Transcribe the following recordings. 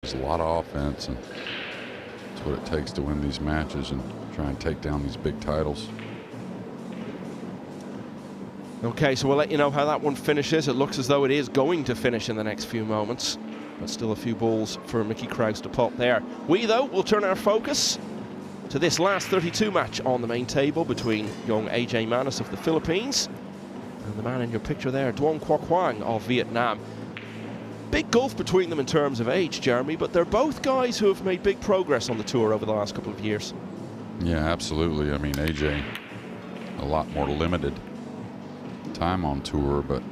There's a lot of offense, and that's what it takes to win these matches and try and take down these big titles. Okay, so we'll let you know how that one finishes. It looks as though it is going to finish in the next few moments, but still a few balls for Mickey Kraus to pop there. We, though, will turn our focus to this last 32 match on the main table between young AJ Manis of the Philippines and the man in your picture there, Duong Quoc Hoang of Vietnam. Big gulf between them in terms of age, Jeremy, but they're both guys who have made big progress on the tour over the last couple of years. Yeah, absolutely. I mean, AJ, a lot more limited time on tour, but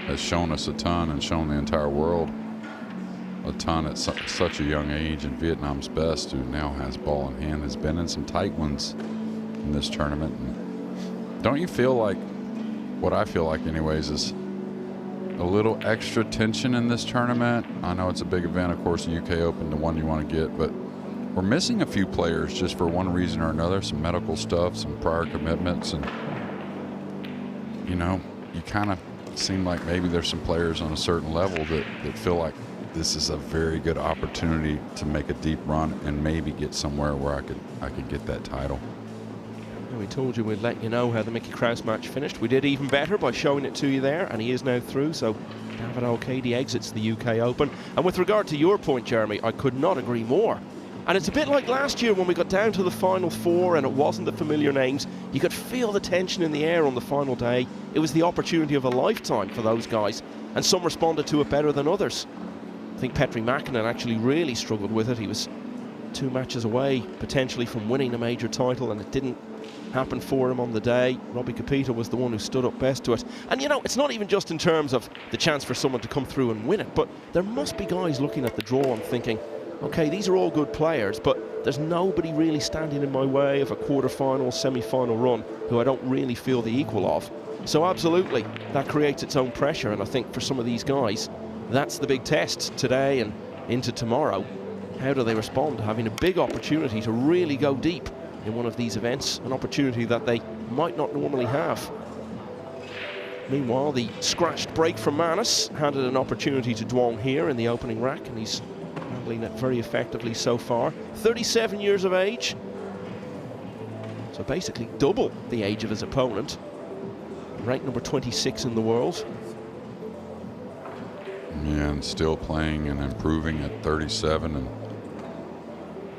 has shown us a ton and shown the entire world a ton at such a young age. And Vietnam's best, who now has ball in hand, has been in some tight ones in this tournament. And don't you feel like, what I feel like anyways, is a little extra tension in this tournament? I know it's a big event, of course, the UK Open, the one you want to get, but we're missing a few players just for one reason or another, some medical stuff, some prior commitments, and you know, you kind of seem like maybe there's some players on a certain level that feel like this is a very good opportunity to make a deep run and maybe get somewhere where I could get that title. We told you we'd let you know how the Mickey Kraus match finished. We did even better by showing it to you there, and he is now through, so David Al-Qaedi exits the UK Open. And with regard to your point, Jeremy, I could not agree more. And it's a bit like last year when we got down to the final four and it wasn't the familiar names. You could feel the tension in the air on the final day. It was the opportunity of a lifetime for those guys, and some responded to it better than others. I think Petri Mäkinen actually really struggled with it. He was 2 matches away potentially from winning a major title, and it didn't happen for him on the day. Robbie Capita was the one who stood up best to it. And you know, it's not even just in terms of the chance for someone to come through and win it, but there must be guys looking at the draw and thinking, okay, these are all good players, but there's nobody really standing in my way of a quarter-final, semi-final run who I don't really feel the equal of. So absolutely, that creates its own pressure, and I think for some of these guys, that's the big test today and into tomorrow. How do they respond to having a big opportunity to really go deep in one of these events, an opportunity that they might not normally have? Meanwhile, the scratched break from Manis handed an opportunity to Duong here in the opening rack, and he's handling it very effectively so far. 37 years of age, so basically double the age of his opponent. Ranked number 26 in the world. Yeah, and still playing and improving at 37, and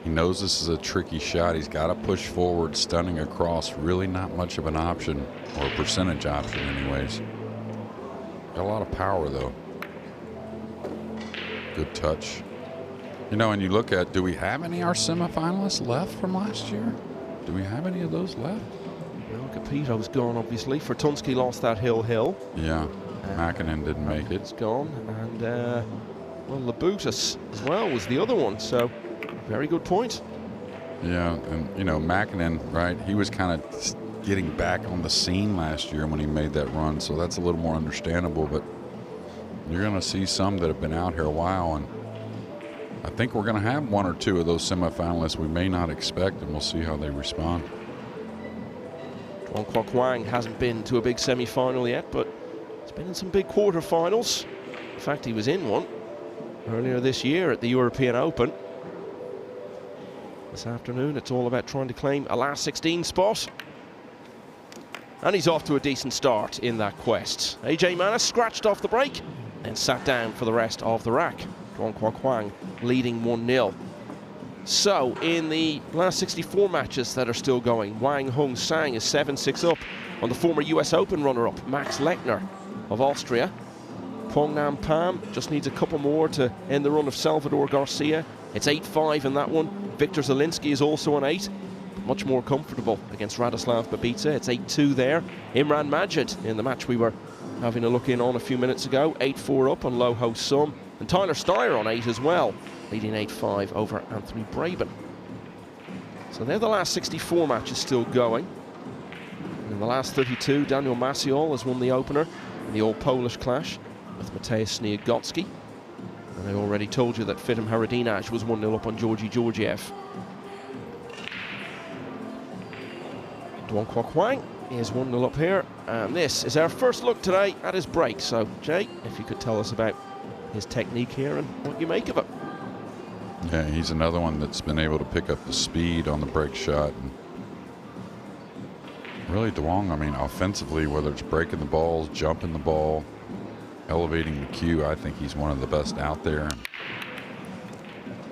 he knows this is a tricky shot. He's got to push forward, stunning across. Really not much of an option, or a percentage option anyways. Got a lot of power though. Good touch. You know, and you look at, do we have any of our semifinalists left from last year? Do we have any of those left? Well, Capito's gone, obviously. Fortunsky lost that hill. Yeah, Mäkinen didn't make it. It's gone. And, well, Labutus as well was the other one. So, very good point. Yeah, and, you know, Mäkinen, right, he was kind of getting back on the scene last year when he made that run. So that's a little more understandable. But you're going to see some that have been out here a while, and I think we're going to have 1 or 2 of those semifinalists we may not expect, and we'll see how they respond. Duong Quoc Hoang hasn't been to a big semi-final yet, but he's been in some big quarter-finals. In fact, he was in one earlier this year at the European Open. This afternoon, it's all about trying to claim a last 16 spot. And he's off to a decent start in that quest. AJ Manis scratched off the break and sat down for the rest of the rack. Duong Quoc Hoang leading 1-0. So, in the last 64 matches that are still going, Wang Hung Sang is 7-6 up on the former US Open runner-up, Max Lechner of Austria. Pong Nam Pham just needs a couple more to end the run of Salvador Garcia. It's 8-5 in that one. Victor Zielinski is also on 8, but much more comfortable against Radoslav Babica. It's 8-2 there. Imran Majid in the match we were having a look in on a few minutes ago, 8-4 up on Low Ho Sum. And Tyler Steyer on 8 as well, leading 8-5 over Anthony Braben. So they're the last 64 matches still going. And in the last 32, Daniel Maciol has won the opener in the all-Polish clash with Mateusz Sniegocki. And I already told you that Fitim Haradinaj was 1-0 up on Georgi Georgiev. Duong Quoc Hoang is 1-0 up here. And this is our first look today at his break. So, Jay, if you could tell us about his technique here and what you make of it. Yeah, he's another one that's been able to pick up the speed on the break shot. And really, Duong, I mean, offensively, whether it's breaking the balls, jumping the ball, elevating the cue, I think he's one of the best out there.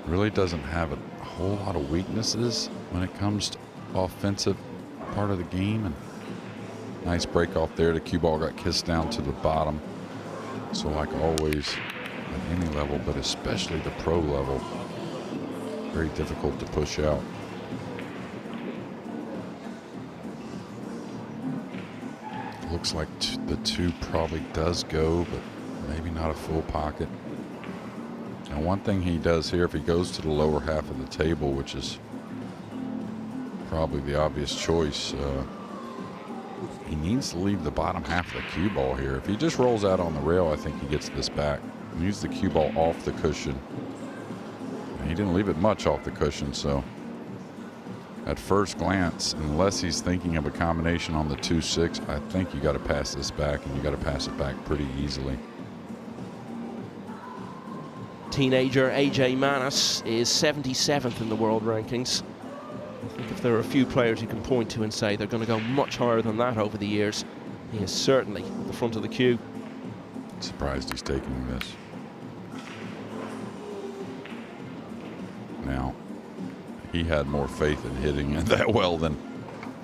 Really doesn't have a whole lot of weaknesses when it comes to offensive part of the game. And nice break off there. The cue ball got kissed down to the bottom. So like always at any level, but especially the pro level, very difficult to push out. Looks like the 2 probably does go, but maybe not a full pocket. And one thing he does here, if he goes to the lower half of the table, which is probably the obvious choice, he needs to leave the bottom half of the cue ball here. If he just rolls out on the rail, I think he gets this back. He needs the cue ball off the cushion. And he didn't leave it much off the cushion, so at first glance, unless he's thinking of a combination on the 2-6, I think you got to pass this back, and you got to pass it back pretty easily. Teenager AJ Manis is 77th in the world rankings. I think if there are a few players you can point to and say they're going to go much higher than that over the years, he is certainly at the front of the queue. Surprised he's taking this. Now, he had more faith in hitting it that well than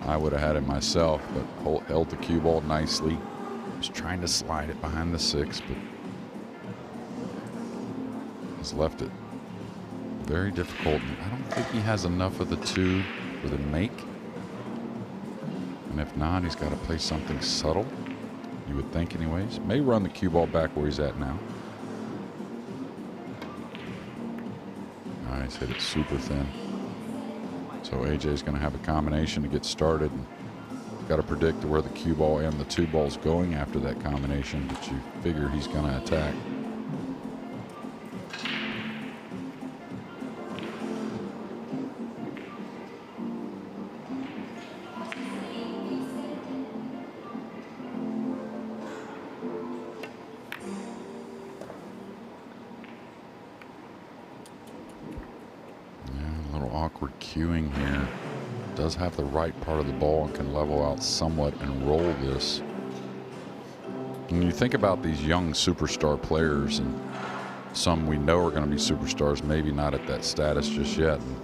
I would have had it myself, but held the cue ball nicely. Was trying to slide it behind the 6, but has left it very difficult. I don't think he has enough of the 2 for the make. And if not, he's got to play something subtle, you would think anyways. May run the cue ball back where he's at now. Nice, hit it super thin. So AJ's going to have a combination to get started. Got to predict where the cue ball and the 2 ball's going after that combination, but you figure he's going to attack. Awkward cueing here. Does have the right part of the ball and can level out somewhat and roll this. When you think about these young superstar players, and some we know are going to be superstars, maybe not at that status just yet, and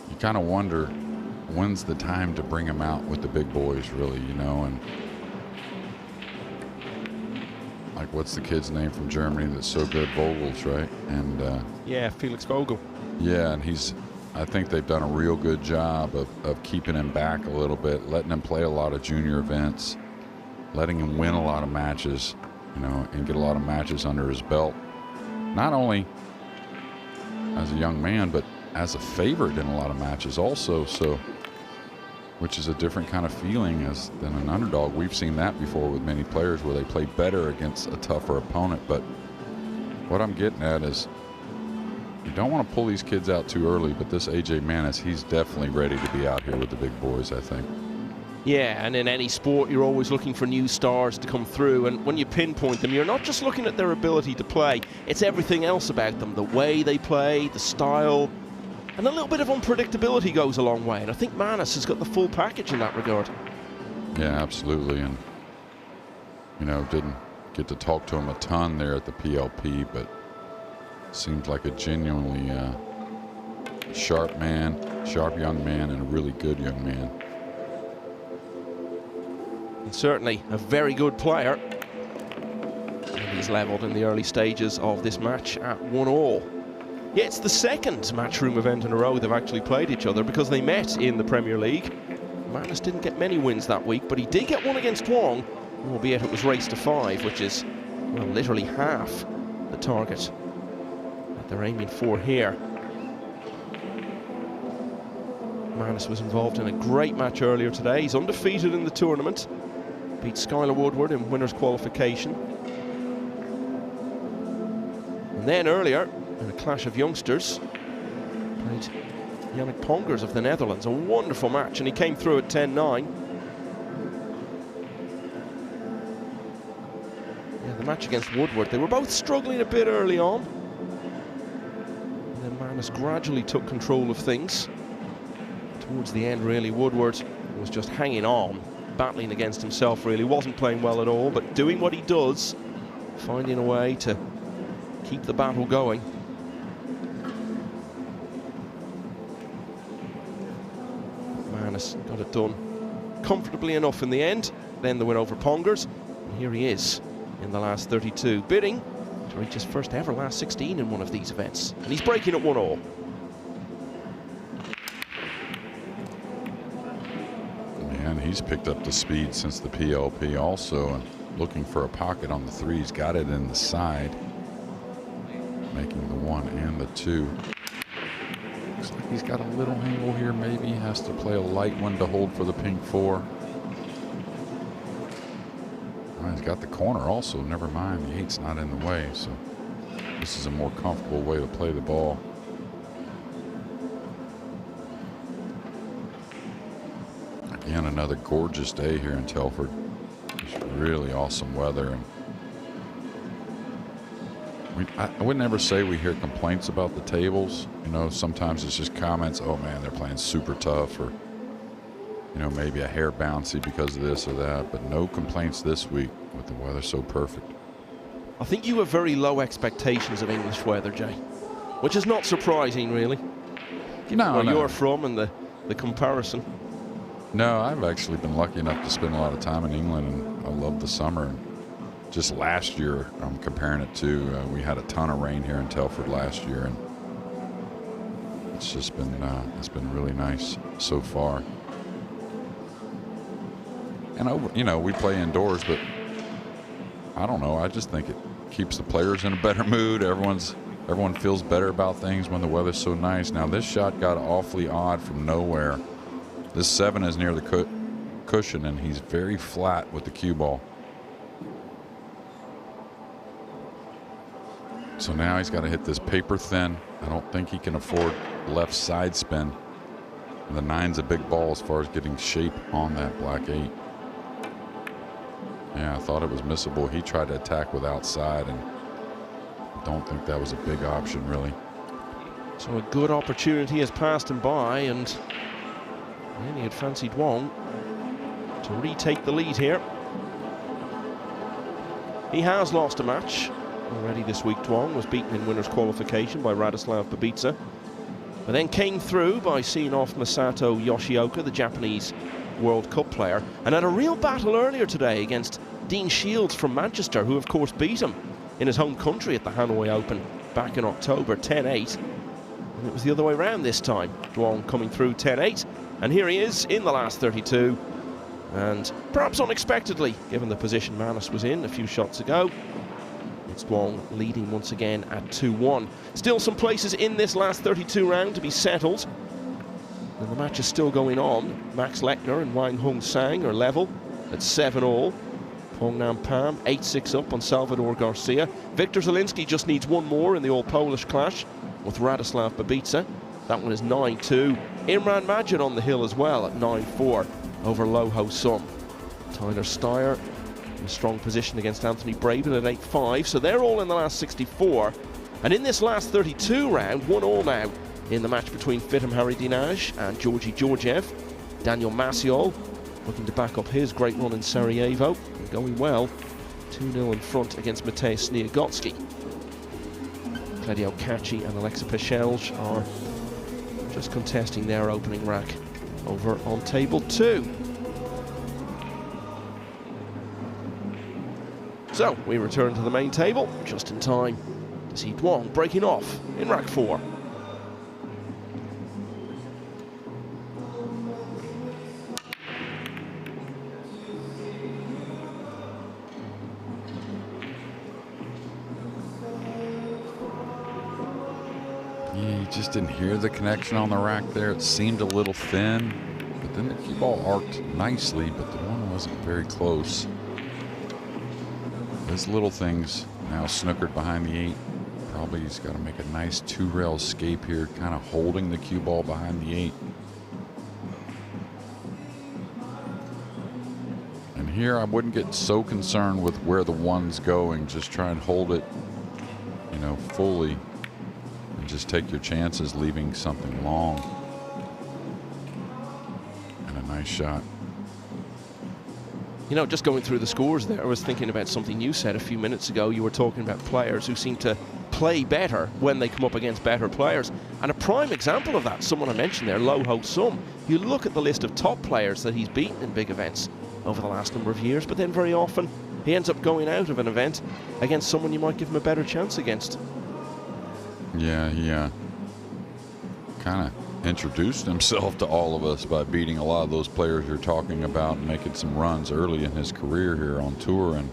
you kind of wonder when's the time to bring them out with the big boys, really, you know. And like, what's the kid's name from Germany that's so good? Vogels, right? And yeah, Felix Vogel. Yeah, and I think they've done a real good job of keeping him back a little bit, letting him play a lot of junior events, letting him win a lot of matches, you know, and get a lot of matches under his belt. Not only as a young man, but as a favorite in a lot of matches also, so, which is a different kind of feeling than an underdog. We've seen that before with many players where they play better against a tougher opponent. But what I'm getting at is you don't want to pull these kids out too early, but this AJ Manis, he's definitely ready to be out here with the big boys, I think. Yeah, and in any sport, you're always looking for new stars to come through. And when you pinpoint them, you're not just looking at their ability to play. It's everything else about them, the way they play, the style. And a little bit of unpredictability goes a long way. And I think Manis has got the full package in that regard. Yeah, absolutely. And, you know, didn't get to talk to him a ton there at the PLP, but seemed like a genuinely sharp young man, and a really good young man. And certainly a very good player. And he's levelled in the early stages of this match at 1-1. Yeah, it's the second matchroom event in a row they've actually played each other, because they met in the Premier League. Manis didn't get many wins that week, but he did get one against Duong, albeit it was race to 5, which is, well, literally half the target that they're aiming for here. Manis was involved in a great match earlier today. He's undefeated in the tournament. Beat Skylar Woodward in winners qualification. And then earlier, in a clash of youngsters, played Yannick Pongers of the Netherlands. A wonderful match, and he came through at 10-9. Yeah, the match against Woodward, they were both struggling a bit early on. then Manus gradually took control of things. Towards the end, really, Woodward was just hanging on, battling against himself, really. Wasn't playing well at all, but doing what he does, finding a way to keep the battle going. Manus got it done comfortably enough in the end. Then the win over Pongers. And here he is in the last 32, bidding to reach his first ever last 16 in one of these events. And he's breaking at 1-all. Man, he's picked up the speed since the PLP also, and looking for a pocket on the threes. Got it in the side, making the 1 and the 2. Looks like he's got a little angle here. Maybe he has to play a light one to hold for the pink 4. Oh, he's got the corner also. Never mind, the 8's not in the way, so this is a more comfortable way to play the ball. Again, another gorgeous day here in Telford. It's really awesome weather, and I would never say we hear complaints about the tables. You know, sometimes it's just comments, oh man, they're playing super tough, or, you know, maybe a hair bouncy because of this or that, but no complaints this week with the weather so perfect. I think you have very low expectations of English weather, Jay, which is not surprising, really. No, where no. you're from and the comparison. No, I've actually been lucky enough to spend a lot of time in England, and I love the summer. And just last year, I'm comparing it to, we had a ton of rain here in Telford last year, and it's just been, it's been really nice so far. And, you know, we play indoors, but I don't know. I just think it keeps the players in a better mood. Everyone feels better about things when the weather's so nice. Now, this shot got awfully odd from nowhere. This 7 is near the cushion, and he's very flat with the cue ball. So now he's got to hit this paper thin. I don't think he can afford left side spin. And the 9's a big ball as far as getting shape on that black 8. Yeah, I thought it was missable. He tried to attack with outside, and I don't think that was a big option, really. So a good opportunity has passed him by, and he had fancied Duong to retake the lead here. He has lost a match already this week. Duong was beaten in winners qualification by Radoslav Babica, but then came through by seeing off Masato Yoshioka, the Japanese World Cup player, and had a real battle earlier today against Dean Shields from Manchester, who of course beat him in his home country at the Hanoi Open back in October, 10-8. And it was the other way around this time. Duong coming through 10-8, and here he is in the last 32. And perhaps unexpectedly, given the position Manus was in a few shots ago, it's Duong leading once again at 2-1. Still some places in this last 32 round to be settled. And the match is still going on. Max Lechner and Wang Hung Sang are level at 7-all. Pong Nam Pam 8-6 up on Salvador Garcia. Victor Zielinski just needs one more in the all-Polish clash with Radoslav Babica. That one is 9-2. Imran Majid on the hill as well at 9-4 over Lo Ho Sum. Tyler Steyer in a strong position against Anthony Braben at 8-5. So they're all in the last 64. And in this last 32 round, 1-all now in the match between Fitim Haridinaj and Georgi Georgiev. Daniel Maciol looking to back up his great run in Sarajevo and going well. 2-0 in front against Matej Sniagotsky. Claudio Cacci and Alexa Pechelj are just contesting their opening rack over on table 2. So we return to the main table just in time to see Duong breaking off in rack 4. Just didn't hear the connection on the rack there. It seemed a little thin, but then the cue ball arced nicely, but the one wasn't very close. Those little things now snookered behind the 8. Probably he's got to make a nice 2-rail escape here, kind of holding the cue ball behind the 8. And here I wouldn't get so concerned with where the 1's going. Just try and hold it, you know, fully. and just take your chances leaving something long. And a nice shot. You know, just going through the scores there, I was thinking about something you said a few minutes ago. You were talking about players who seem to play better when they come up against better players. And a prime example of that, someone I mentioned there, Ho Sum. You look at the list of top players that he's beaten in big events over the last number of years, but then very often he ends up going out of an event against someone you might give him a better chance against. Yeah, he kind of introduced himself to all of us by beating a lot of those players you're talking about and making some runs early in his career here on tour. And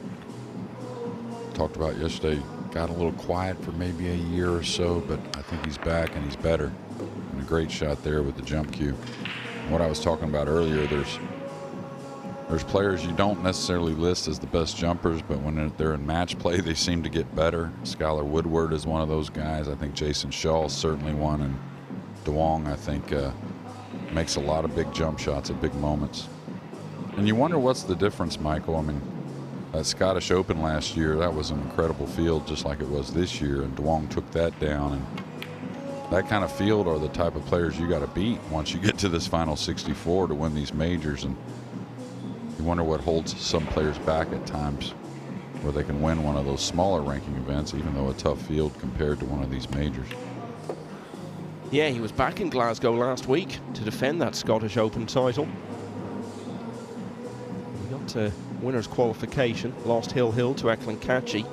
talked about yesterday, got a little quiet for maybe a year or so, but I think he's back and he's better. And a great shot there with the jump cue. And what I was talking about earlier, there's players you don't necessarily list as the best jumpers, but when they're in match play, they seem to get better. Skylar Woodward is one of those guys. I think Jason Shaw is certainly one, and Duong, I think, makes a lot of big jump shots at big moments. And you wonder what's the difference, Michael. I mean, that Scottish Open last year, that was an incredible field just like it was this year, and Duong took that down. And that kind of field are the type of players you got to beat once you get to this final 64 to win these majors. And you wonder what holds some players back at times where they can win one of those smaller ranking events, even though a tough field compared to one of these majors. Yeah, he was back in Glasgow last week to defend that Scottish Open title. He got to winner's qualification, lost Hill to Eklund Kachi,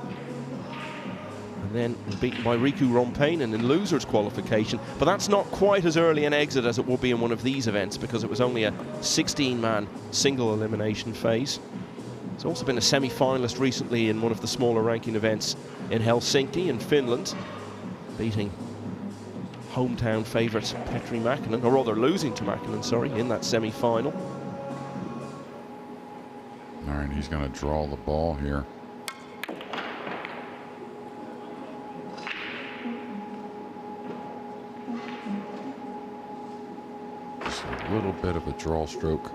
and then beaten by Riku Rompainen in loser's qualification. But that's not quite as early an exit as it will be in one of these events, because it was only a 16-man single elimination phase. He's also been a semi-finalist recently in one of the smaller ranking events in Helsinki in Finland, beating hometown favourite Petri Mäkinen, or rather losing to Mäkinen, sorry, in that semi-final. All right, he's going to draw the ball here. Just a little bit of a draw stroke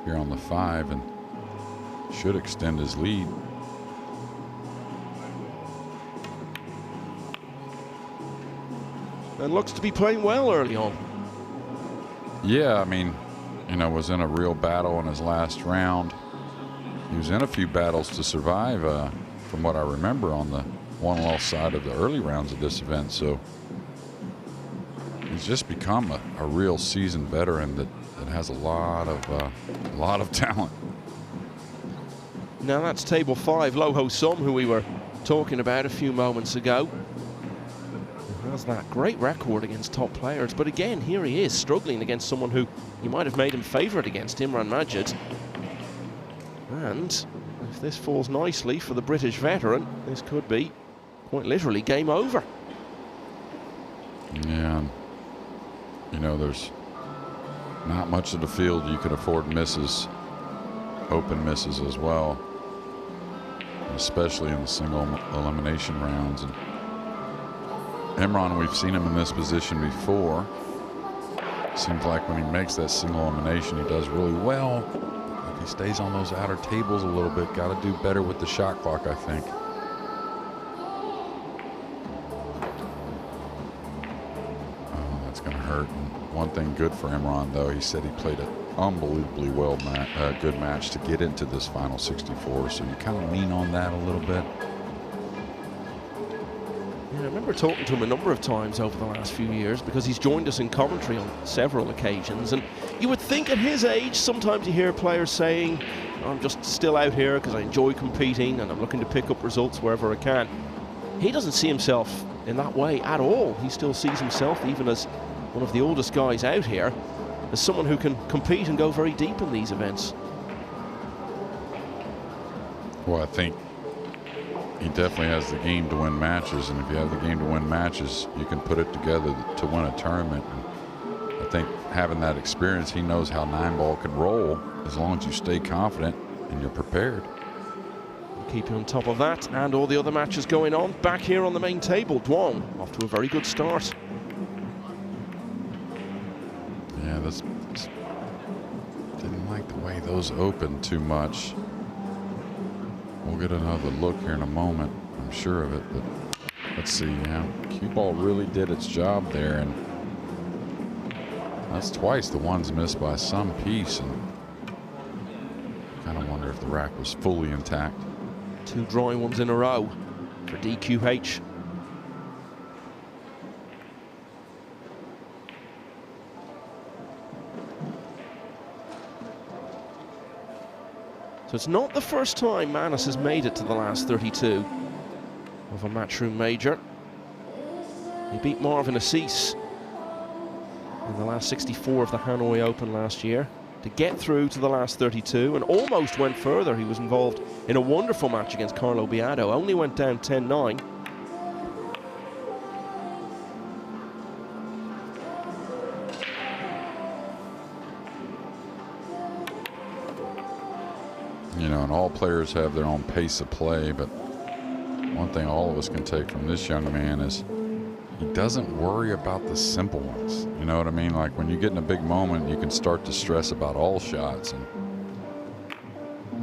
here on the 5, and should extend his lead. And looks to be playing well early on. Yeah, I mean, you know, was in a real battle in his last round. He was in a few battles to survive, from what I remember, on the one-loss side of the early rounds of this event. So he's just become a real seasoned veteran that has a lot of talent. Now that's table 5, Ho Sum, who we were talking about a few moments ago. Has that great record against top players, but again, here he is struggling against someone who you might have made him favourite against, Imran Majid. And if this falls nicely for the British veteran, this could be quite literally game over. Yeah, you know, there's not much of the field you can afford misses, open misses as well, especially in the single elimination rounds. And Imran, we've seen him in this position before. Seems like when he makes that single elimination, he does really well. If he stays on those outer tables a little bit, got to do better with the shot clock, I think. Oh, that's going to hurt. And one thing good for Imran, though, he said he played an unbelievably good match to get into this final 64. So you kind of lean on that a little bit. I remember talking to him a number of times over the last few years, because he's joined us in commentary on several occasions, and you would think at his age, sometimes you hear players saying, I'm just still out here because I enjoy competing and I'm looking to pick up results wherever I can. He doesn't see himself in that way at all. He still sees himself, even as one of the oldest guys out here, as someone who can compete and go very deep in these events. Well, I think he definitely has the game to win matches, and if you have the game to win matches, you can put it together to win a tournament. And I think having that experience, he knows how 9-ball can roll as long as you stay confident and you're prepared. Keeping on top of that and all the other matches going on back here on the main table, Duong off to a very good start. Yeah, this didn't like the way those opened too much. We'll get another look here in a moment, I'm sure of it, but let's see, yeah, cue ball really did its job there, and that's twice the ones missed by some piece, and kind of wonder if the rack was fully intact. 2 dry ones in a row for DQH. So it's not the first time Manus has made it to the last 32 of a Matchroom Major. He beat Marvin Assis in the last 64 of the Hanoi Open last year to get through to the last 32, and almost went further. He was involved in a wonderful match against Carlo Biado, only went down 10-9. You know, and all players have their own pace of play, but one thing all of us can take from this young man is he doesn't worry about the simple ones. You know what I mean? Like when you get in a big moment, you can start to stress about all shots. And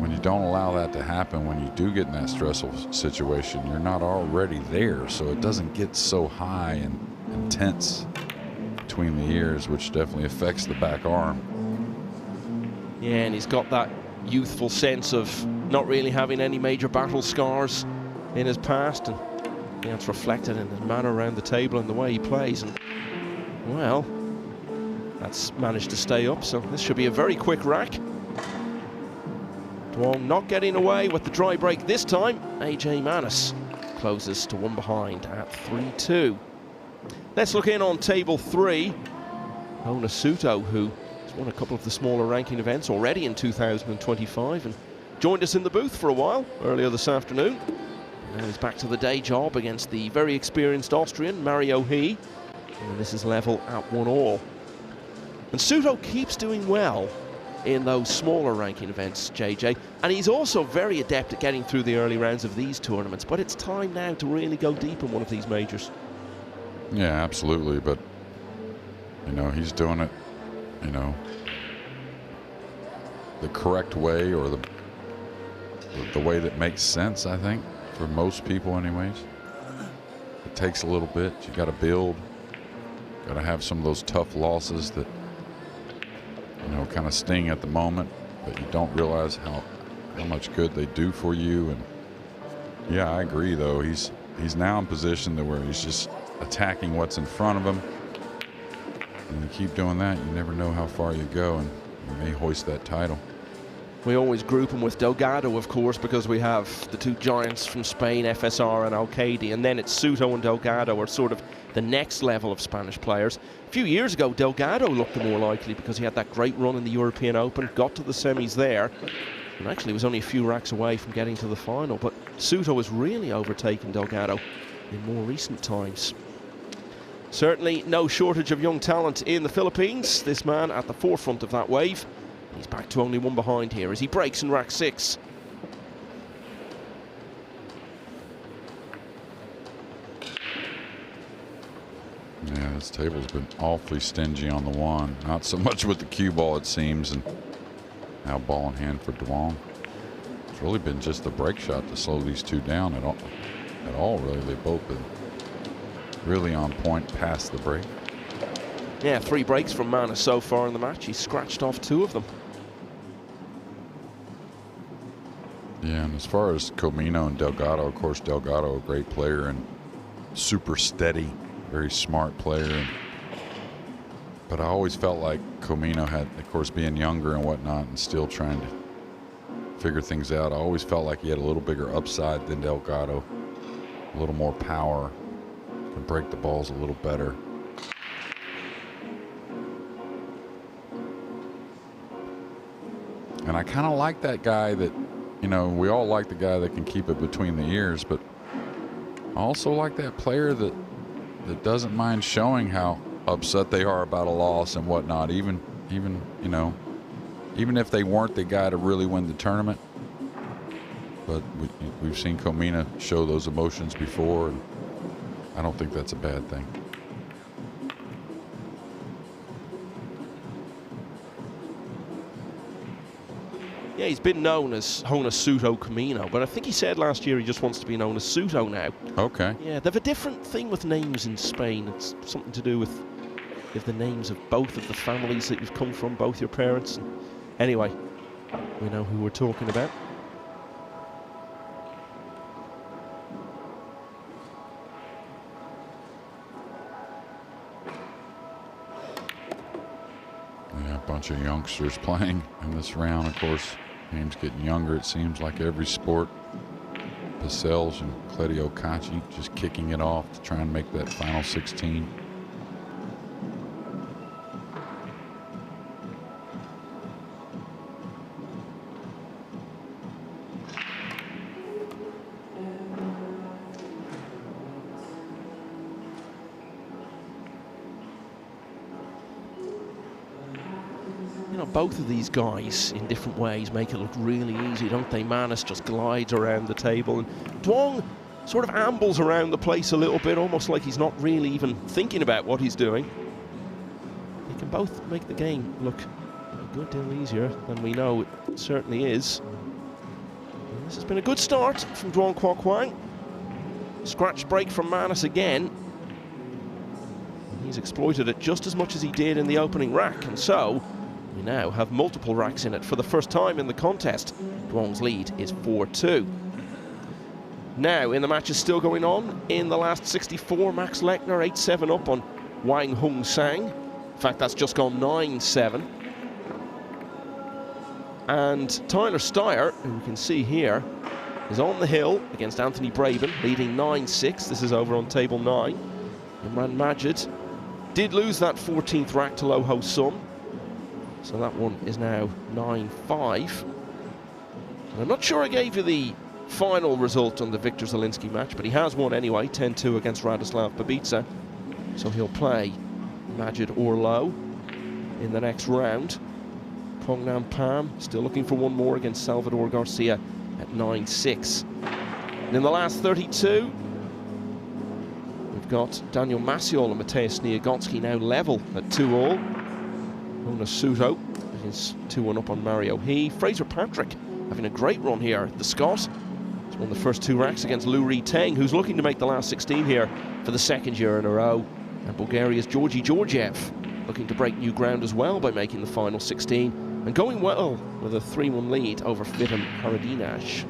when you don't allow that to happen, when you do get in that stressful situation, you're not already there. So it doesn't get so high and intense between the ears, which definitely affects the back arm. Yeah, and he's got that youthful sense of not really having any major battle scars in his past, and yeah, it's reflected in his manner around the table and the way he plays, and well, that's managed to stay up, so this should be a very quick rack. Duong not getting away with the dry break this time. AJ Manus closes to 1 behind at 3-2. Let's look in on table 3. Ona Suto, who won a couple of the smaller ranking events already in 2025 and joined us in the booth for a while earlier this afternoon. And now he's back to the day job against the very experienced Austrian Mario He, and this is level at 1-all. And Suto keeps doing well in those smaller ranking events, JJ, and he's also very adept at getting through the early rounds of these tournaments, but it's time now to really go deep in one of these majors. Yeah, absolutely, but you know, he's doing it, you know, the correct way, or the way that makes sense, I think, for most people anyways. It takes a little bit. You got to build, got to have some of those tough losses that, you know, kind of sting at the moment, but you don't realize how much good they do for you. And yeah, I agree though. He's now in position to where he's just attacking what's in front of him. And you keep doing that, you never know how far you go, and you may hoist that title. We always group him with Delgado, of course, because we have the 2 giants from Spain, FSR and Alcaide, and then it's Suto and Delgado are sort of the next level of Spanish players. A few years ago, Delgado looked the more likely because he had that great run in the European Open, got to the semis there, and actually was only a few racks away from getting to the final. But Suto has really overtaken Delgado in more recent times. Certainly no shortage of young talent in the Philippines. This man at the forefront of that wave. He's back to only 1 behind here as he breaks in rack 6. Yeah, this table's been awfully stingy on the 1. Not so much with the cue ball, it seems, and now ball in hand for Duong. It's really been just a break shot to slow these 2 down at all really. They've both been really on point past the break. Yeah, 3 breaks from Manus so far in the match. He's scratched off 2 of them. Yeah, and as far as Comino and Delgado, of course, Delgado, a great player and super steady, very smart player. But I always felt like Comino had, of course, being younger and whatnot and still trying to figure things out, I always felt like he had a little bigger upside than Delgado, a little more power, could break the balls a little better. And I kind of like that guy that, you know, we all like the guy that can keep it between the ears, but I also like that player that doesn't mind showing how upset they are about a loss and whatnot, even you know, even if they weren't the guy to really win the tournament. But we've seen Comino show those emotions before, and I don't think that's a bad thing. Yeah, he's been known as Honasuto Camino, but I think he said last year he just wants to be known as Suto now. Okay. Yeah, they have a different thing with names in Spain. It's something to do with the names of both of the families that you've come from, both your parents. Anyway, we know who we're talking about. Yeah, a bunch of youngsters playing in this round. Of course, game's getting younger, it seems like every sport. Picels and Claudio Cacci just kicking it off to try and make that final 16. You know, both of these guys in different ways make it look really easy, don't they? Manus just glides around the table, and Duong sort of ambles around the place a little bit, almost like he's not really even thinking about what he's doing. They can both make the game look a good deal easier than we know it certainly is. And this has been a good start from Duong Quoc Hoang. Scratch break from Manus again. And he's exploited it just as much as he did in the opening rack, and so we now have multiple racks in it for the first time in the contest. Duong's lead is 4-2. Now, in the match is still going on. In the last 64, Max Lechner 8-7 up on Wang Hung Sang. In fact, that's just gone 9-7. And Tyler Steyer, who we can see here, is on the hill against Anthony Braben, leading 9-6. This is over on table 9. Imran Majid did lose that 14th rack to Lo Ho Sum. So that one is now 9-5. And I'm not sure I gave you the final result on the Viktor Zielinski match, but he has won anyway, 10-2 against Radoslav Babica. So he'll play Majid or Lo in the next round. Pongnam Pham still looking for one more against Salvador Garcia at 9-6. And in the last 32, we've got Daniel Maciol and Mateusz Sniagotsky now level at 2-all. Honasuto is 2-1 up on Mario He. Fraser Patrick having a great run here. The Scot has won the first 2 racks against Lu Ri Teng, who's looking to make the last 16 here for the 2nd year in a row. And Bulgaria's Georgi Georgiev looking to break new ground as well by making the final 16 and going well with a 3-1 lead over Vitim Haradinaj.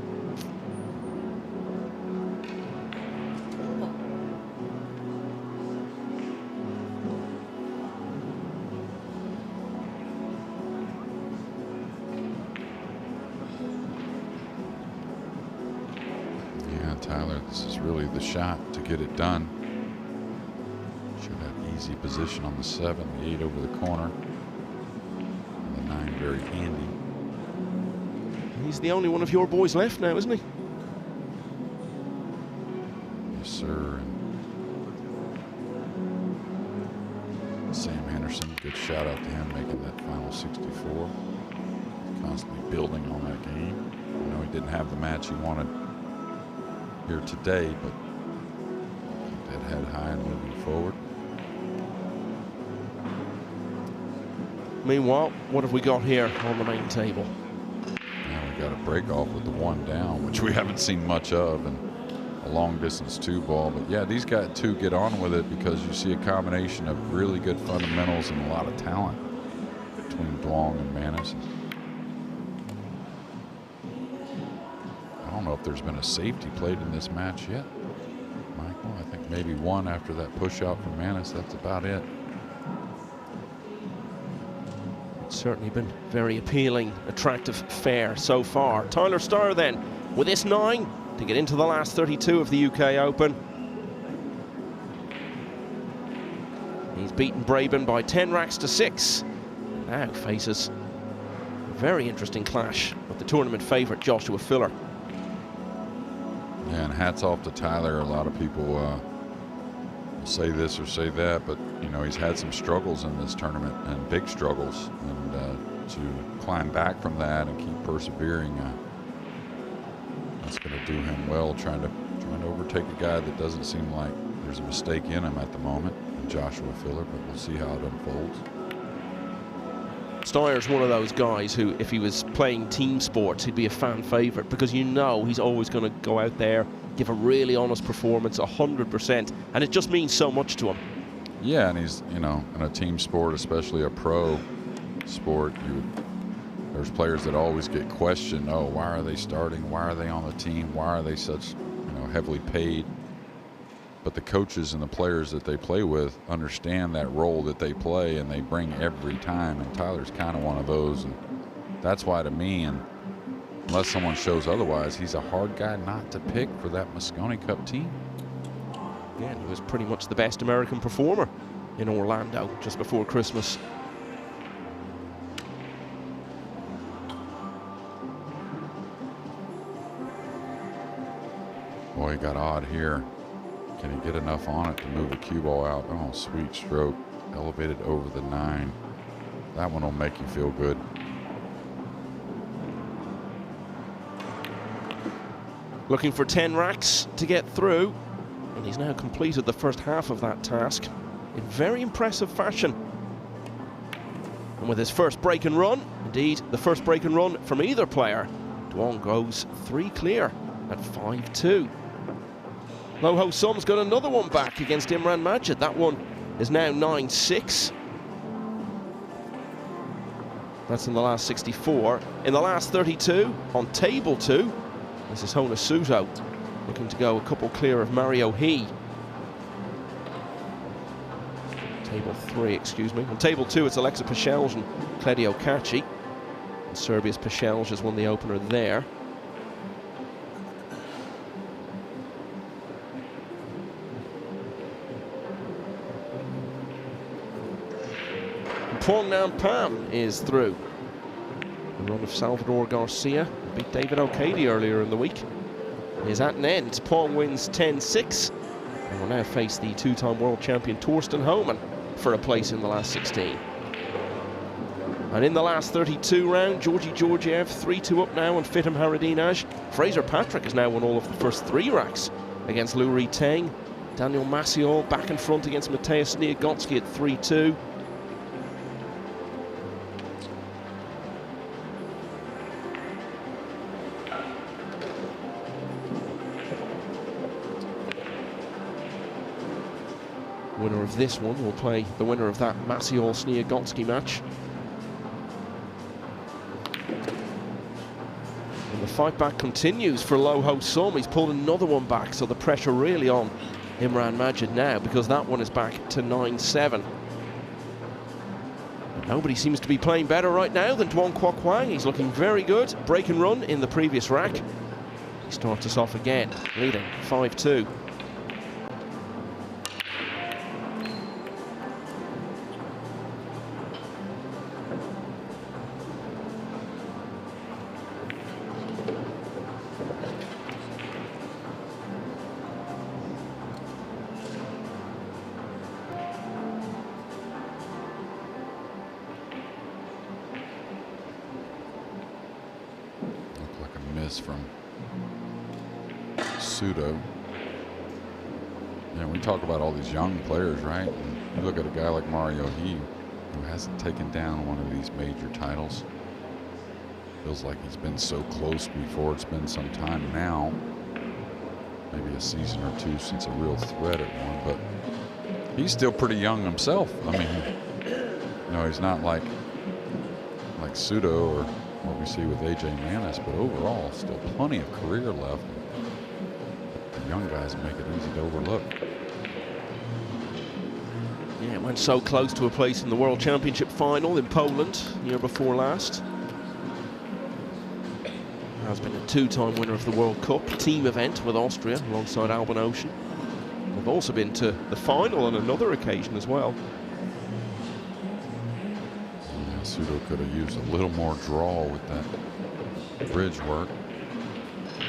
Tyler, this is really the shot to get it done. Should have easy position on the 7, the 8 over the corner, and the 9 very handy. He's the only one of your boys left now, isn't he? Yes, sir. And Sam Henderson, good shout out to him making that final 64. Constantly building on that game. I know he didn't have the match he wanted here today, but keep that head high and moving forward. Meanwhile, what have we got here on the main table? Now we got a break off with the 1 down, which we haven't seen much of, and a long distance 2 ball. But yeah, these guys two get on with it because you see a combination of really good fundamentals and a lot of talent between Duong and Manus. I don't know if there's been a safety played in this match yet, Michael. I think maybe one after that push out from Manus. That's about it. It's certainly been very appealing, attractive fare so far. Tyler Steyer then with this 9 to get into the last 32 of the UK Open. He's beaten Braben by 10 racks to 6. Now faces a very interesting clash with the tournament favourite Joshua Filler. Yeah, and hats off to Tyler. A lot of people will say this or say that, but you know, he's had some struggles in this tournament, and big struggles, and to climb back from that and keep persevering, that's going to do him well, trying to overtake a guy that doesn't seem like there's a mistake in him at the moment, Joshua Filler, but we'll see how it unfolds. Steyer's one of those guys who, if he was playing team sports, he'd be a fan favourite, because you know he's always going to go out there, give a really honest performance, 100%, and it just means so much to him. Yeah, and he's, you know, in a team sport, especially a pro sport, there's players that always get questioned. Oh, why are they starting? Why are they on the team? Why are they such, you know, heavily paid? But the coaches and the players that they play with understand that role that they play, and they bring every time. And Tyler's kind of one of those, and that's why, to me, and unless someone shows otherwise, he's a hard guy not to pick for that Mosconi Cup team. Yeah, and he was pretty much the best American performer in Orlando just before Christmas. Boy, he got odd here. Can he get enough on it to move the cue ball out? Oh, sweet stroke. Elevated over the 9. That one will make you feel good. Looking for 10 racks to get through, and he's now completed the first half of that task in very impressive fashion. And with his first break and run, indeed the first break and run from either player, Duong goes 3 clear at 5-2. Lo Ho Sum's got another one back against Imran Majid. That one is now 9-6. That's in the last 64. In the last 32, on table 2, this is Honasuto looking to go a couple clear of Mario He. Table 3, excuse me. On table 2, it's Alexa Pichelge and Claudio Caci. And Serbia's Pichelge has won the opener there. Quoc Nam Pham is through. The run of Salvador Garcia beat David O'Cady earlier in the week is at an end. Pham wins 10-6 and will now face the 2-time world champion Torsten Homan for a place in the last 16. And in the last 32 round, Georgi Georgiev 3-2 up now on Fitim Haradinaj. Fraser Patrick has now won all of the first 3 racks against Liu Ri Teng. Daniel Maciol back in front against Mateusz Sniagotsky at 3-2. Winner of this one will play the winner of that Maciol-Sniagotsky match. And the fight back continues for Lo Ho Sum. He's pulled another one back, so the pressure really on Imran Majid now, because that one is back to 9-7. Nobody seems to be playing better right now than Duong Quoc Hoang. He's looking very good. Break and run in the previous rack. He starts us off again, leading 5-2. From Pseudo. Yeah, we talk about all these young players, right? And you look at a guy like Mario He, who hasn't taken down one of these major titles. Feels like he's been so close before. It's been some time now, maybe a season or 2 since a real threat at one, but he's still pretty young himself. I mean, you know, he's not like Pseudo or what we see with AJ Manis, but overall, still plenty of career left. The young guys make it easy to overlook. Yeah, it went so close to a place in the World Championship final in Poland the year before last. Has been a 2-time winner of the World Cup team event with Austria alongside Albin Ocean. They've also been to the final on another occasion as well. Pseudo could have used a little more draw with that bridge work. I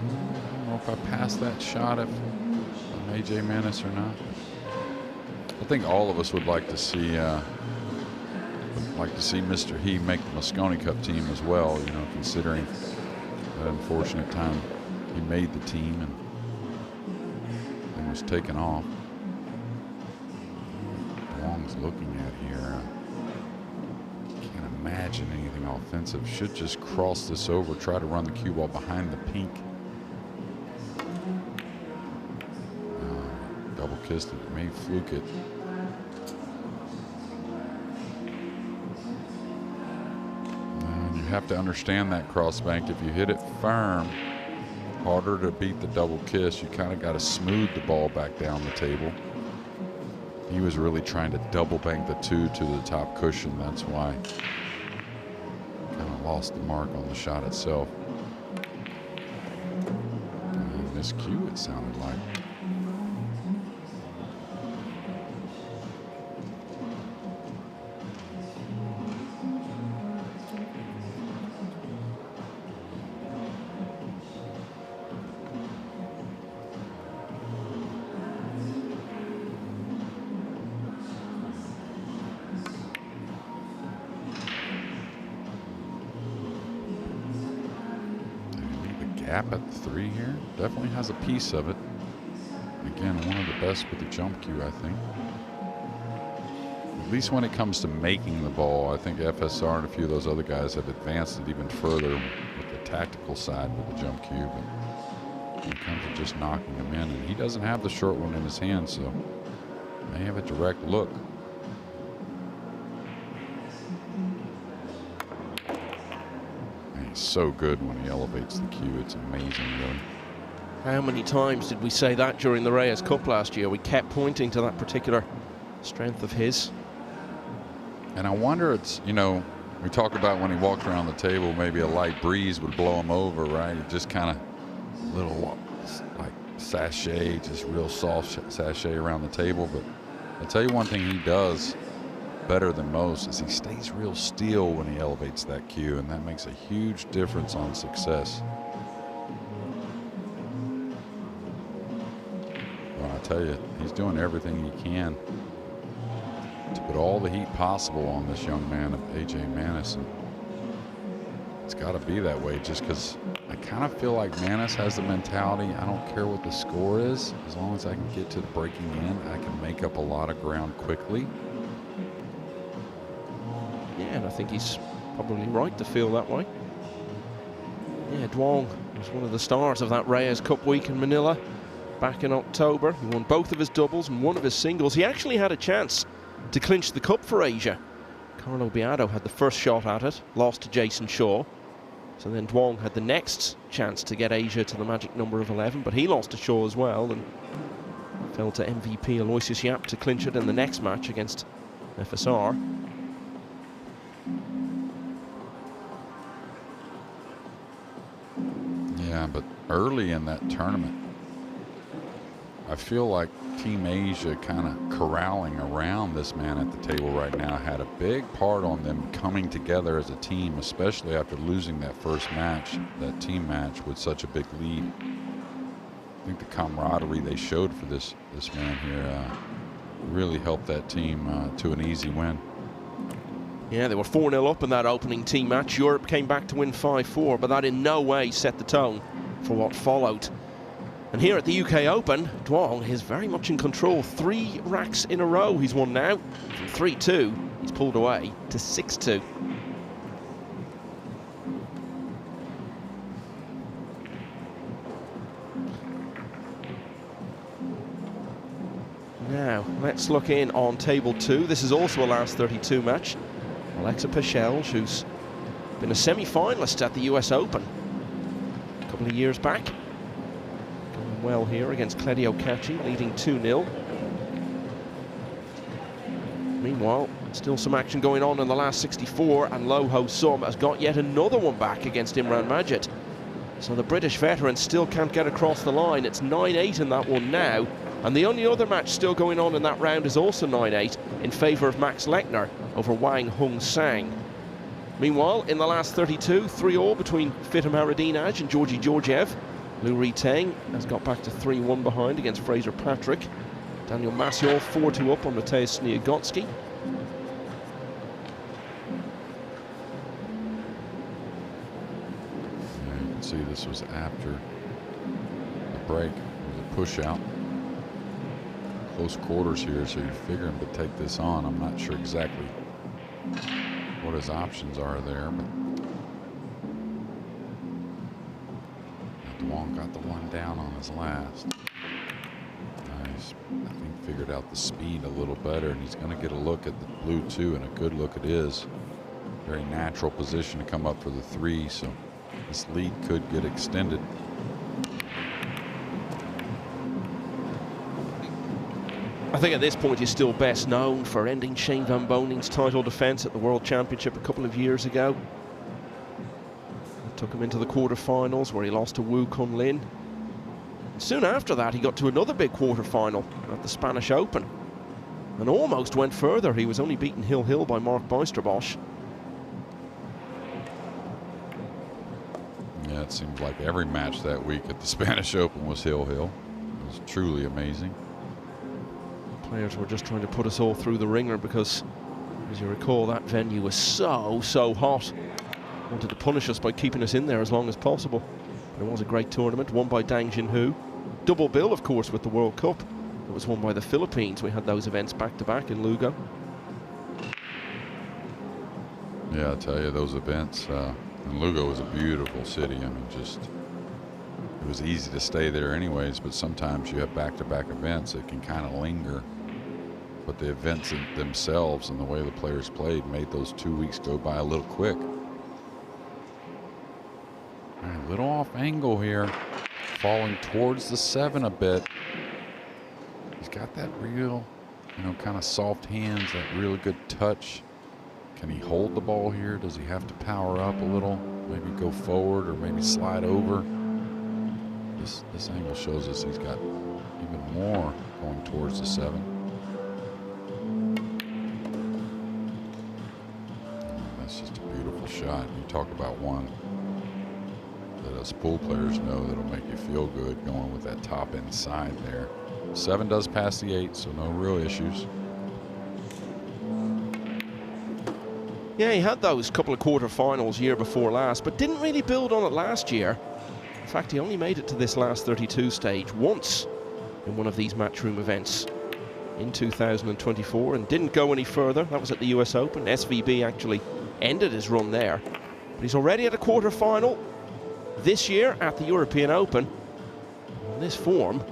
don't know if I passed that shot from AJ Manis or not. I think all of us would like to see Mr. He make the Mosconi Cup team as well, you know, considering that unfortunate time he made the team and was taken off. Duong's looking at here. imagine anything offensive. Should just cross this over, try to run the cue ball behind the pink. Double kissed it, may fluke it. And you have to understand that cross bank. If you hit it firm, harder to beat the double kiss. You kind of got to smooth the ball back down the table. He was really trying to double bank the 2 to the top cushion. That's why kind of lost the mark on the shot itself. And miscue, it sounded like. Gap at the 3 here. Definitely has a piece of it. Again, one of the best with the jump cue, I think. At least when it comes to making the ball, I think FSR and a few of those other guys have advanced it even further with the tactical side with the jump cue. But when it comes to just knocking them in, and he doesn't have the short one in his hand, so may have a direct look. So good when he elevates the cue. It's amazing, really. How many times did we say that during the Reyes Cup last year? We kept pointing to that particular strength of his. And I wonder, it's, you know, we talk about when he walked around the table, maybe a light breeze would blow him over, right? It just kind of little like sachet, just real soft sachet around the table. But I'll tell you one thing he does better than most is he stays real still when he elevates that cue, and that makes a huge difference on success. Well, I tell you, he's doing everything he can to put all the heat possible on this young man of AJ Manis, and it's got to be that way just because I kind of feel like Manis has the mentality, I don't care what the score is, as long as I can get to the breaking end, I can make up a lot of ground quickly. Yeah, and I think he's probably right to feel that way. Yeah, Duong was one of the stars of that Reyes Cup week in Manila back in October. He won both of his doubles and one of his singles. He actually had a chance to clinch the cup for Asia. Carlo Biado had the first shot at it, lost to Jason Shaw. So then Duong had the next chance to get Asia to the magic number of 11, but he lost to Shaw as well and fell to MVP Aloysius Yap to clinch it in the next match against FSR. Yeah, but early in that tournament, I feel like Team Asia kind of corralling around this man at the table right now had a big part on them coming together as a team, especially after losing that first match, that team match with such a big lead. I think the camaraderie they showed for this man here really helped that team to an easy win. Yeah, they were 4-0 up in that opening team match. Europe came back to win 5-4, but that in no way set the tone for what followed. And here at the UK Open, Duong is very much in control. 3 racks in a row he's won now. From 3-2, he's pulled away to 6-2. Now, let's look in on table 2. This is also a last 32 match. Alexa Pechels, who's been a semi-finalist at the US Open a couple of years back. Going well here against Claudio Cacci, leading 2-0. Meanwhile, still some action going on in the last 64, and Loh Ho Sum has got yet another one back against Imran Majid. So the British veteran still can't get across the line. It's 9-8 in that one now. And the only other match still going on in that round is also 9-8 in favour of Max Lechner over Wang Hung Sang. Meanwhile, in the last 32, 3-all between Fitim Haradinaj and Georgi Georgiev. Liu Riteng has got back to 3-1 behind against Fraser Patrick. Daniel Massiol 4-2 up on Mateusz Sniagotsky. Yeah, you can see this was after the break. It was a push out. Close quarters here, so you're figuring to take this on. I'm not sure exactly what his options are there. But Duong got the one down on his last. Nice. I think figured out the speed a little better, and he's going to get a look at the blue too, and a good look it is. Very natural position to come up for the 3, so this lead could get extended. I think at this point he's still best known for ending Shane Van Boning's title defence at the World Championship a couple of years ago. It took him into the quarter-finals where he lost to Wu Kun Lin. Soon after that he got to another big quarter-final at the Spanish Open and almost went further. He was only beaten hill by Mark Bijsterbosch. Yeah, it seems like every match that week at the Spanish Open was hill. It was truly amazing. Players were just trying to put us all through the ringer because, as you recall, that venue was so hot. Wanted to punish us by keeping us in there as long as possible. But it was a great tournament, won by Dang Jinhu. Double bill, of course, with the World Cup. It was won by the Philippines. We had those events back-to-back in Lugo. Yeah, I tell you, those events, and Lugo was a beautiful city. I mean, just, it was easy to stay there anyways, but sometimes you have back-to-back events that can kind of linger. But the events themselves and the way the players played made those 2 weeks go by a little quick. All right, a little off angle here, falling towards the 7 a bit. He's got that real, kind of soft hands, that really good touch. Can he hold the ball here? Does he have to power up a little? Maybe go forward or maybe slide over? This angle shows us he's got even more going towards the 7. That's just a beautiful shot. You talk about one that us pool players know that'll make you feel good going with that top end side there. 7 does pass the 8, so no real issues. Yeah, he had those couple of quarter-finals year before last, but didn't really build on it last year. In fact, he only made it to this last 32 stage once in one of these matchroom events in 2024 and didn't go any further. That was at the US Open. SVB actually ended his run there. But he's already at a quarter-final this year at the European Open. On this form,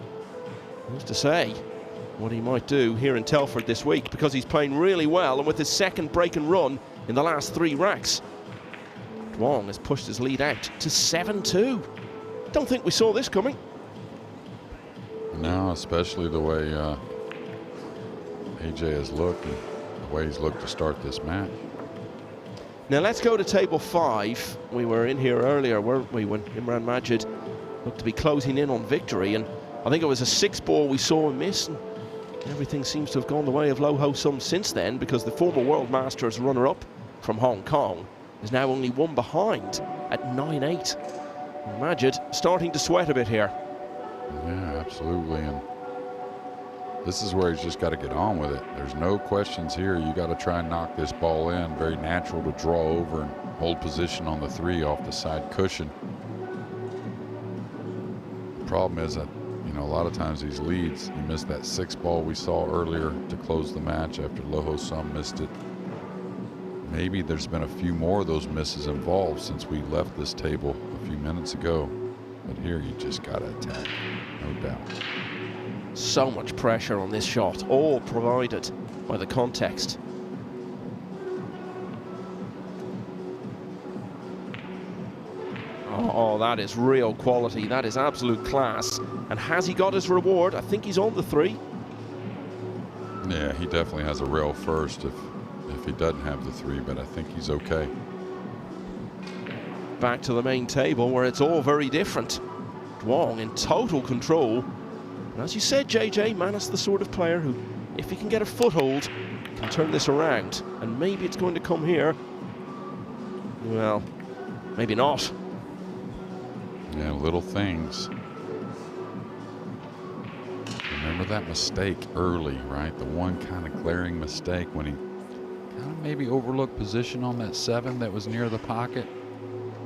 who's to say what he might do here in Telford this week, because he's playing really well, and with his second break and run in the last 3 racks, Duong has pushed his lead out to 7-2. Don't think we saw this coming. No, especially the way AJ has looked and the way he's looked to start this match. Now let's go to table 5. We were in here earlier, weren't we, when Imran Majid looked to be closing in on victory, and I think it was a 6-ball we saw him miss, and everything seems to have gone the way of Loh Ho Sum since then, because the former World Masters runner-up from Hong Kong is now only 1 behind at 9-8. Majid starting to sweat a bit here. Yeah, absolutely. And this is where he's just got to get on with it. There's no questions here. You got to try and knock this ball in. Very natural to draw over and hold position on the 3 off the side cushion. The problem is that, a lot of times these leads, you miss that 6-ball we saw earlier to close the match after Loh Ho Sum missed it. Maybe there's been a few more of those misses involved since we left this table a few minutes ago. But here you just got to attack, no doubt. So much pressure on this shot, all provided by the context. Oh, that is real quality. That is absolute class. And has he got his reward? I think he's on the 3. Yeah, he definitely has a rail first if he doesn't have the 3, but I think he's okay. Back to the main table where it's all very different. Duong in total control. And as you said, JJ, Manus the sort of player who, if he can get a foothold, can turn this around. And maybe it's going to come here. Well, maybe not. Yeah, little things. Remember that mistake early, right? The one kind of glaring mistake when he kind of maybe overlooked position on that 7 that was near the pocket.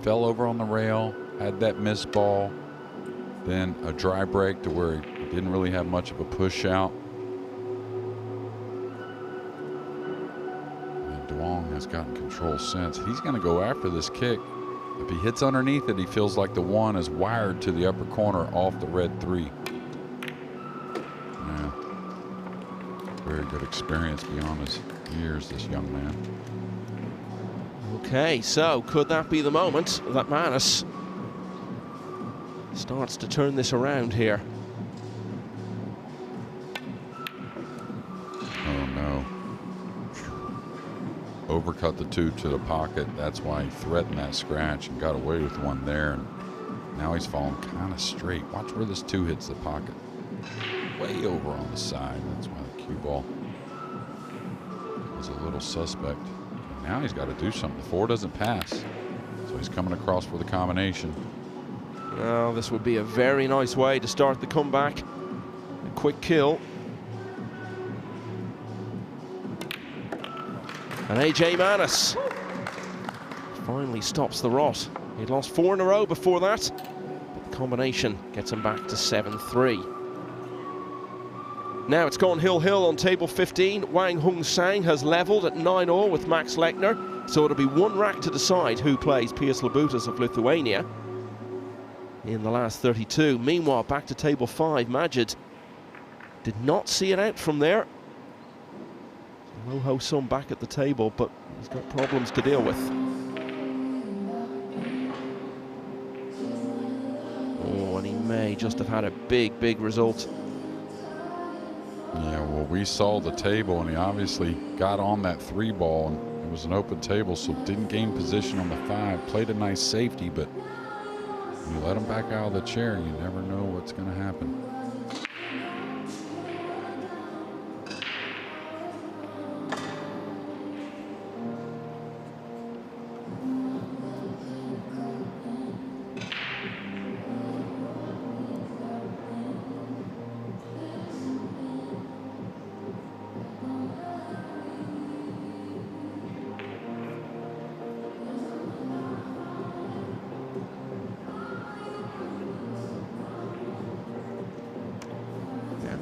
Fell over on the rail, had that missed ball. Then a dry break to where he didn't really have much of a push out. And Duong has gotten control since. He's going to go after this kick. If he hits underneath it, he feels like the 1 is wired to the upper corner off the red 3. Yeah. Very good experience beyond his years, this young man. Okay, so could that be the moment that Manus starts to turn this around here? Oh no. Overcut the 2 to the pocket. That's why he threatened that scratch and got away with one there. And now he's falling kind of straight. Watch where this 2 hits the pocket. Way over on the side. That's why the cue ball is a little suspect. And now he's got to do something. The 4 doesn't pass. So he's coming across for the combination. Well, this would be a very nice way to start the comeback. A quick kill. And AJ Manus finally stops the rot. He'd lost 4 in a row before that, but the combination gets him back to 7-3. Now it's gone hill on table 15. Wang Hung Sang has levelled at 9-all with Max Lechner, so it'll be 1 rack to decide who plays Pius Labutas of Lithuania in the last 32. Meanwhile, back to table 5. Majid did not see it out from there. Loho Sun back at the table, but he's got problems to deal with. Oh, and he may just have had a big result. Yeah, well, we saw the table, and he obviously got on that 3 ball, and it was an open table, so didn't gain position on the 5. Played a nice safety, but when you let him back out of the chair, you never know what's going to happen.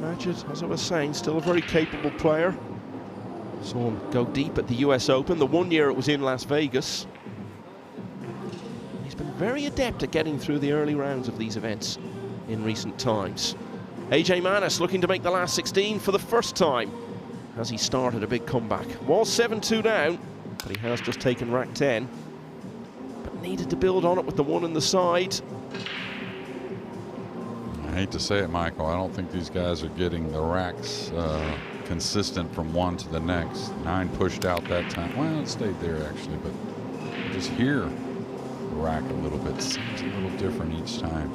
Majid, as I was saying, still a very capable player. Saw him go deep at the US Open. The 1 year it was in Las Vegas. He's been very adept at getting through the early rounds of these events in recent times. AJ Manus looking to make the last 16 for the first time as he started a big comeback. Was 7-2 down, but he has just taken rack 10. But needed to build on it with the 1 in the side. I hate to say it, Michael, I don't think these guys are getting the racks consistent from one to the next. 9 pushed out that time. Well, it stayed there actually, but you just hear the rack a little bit. Seems a little different each time.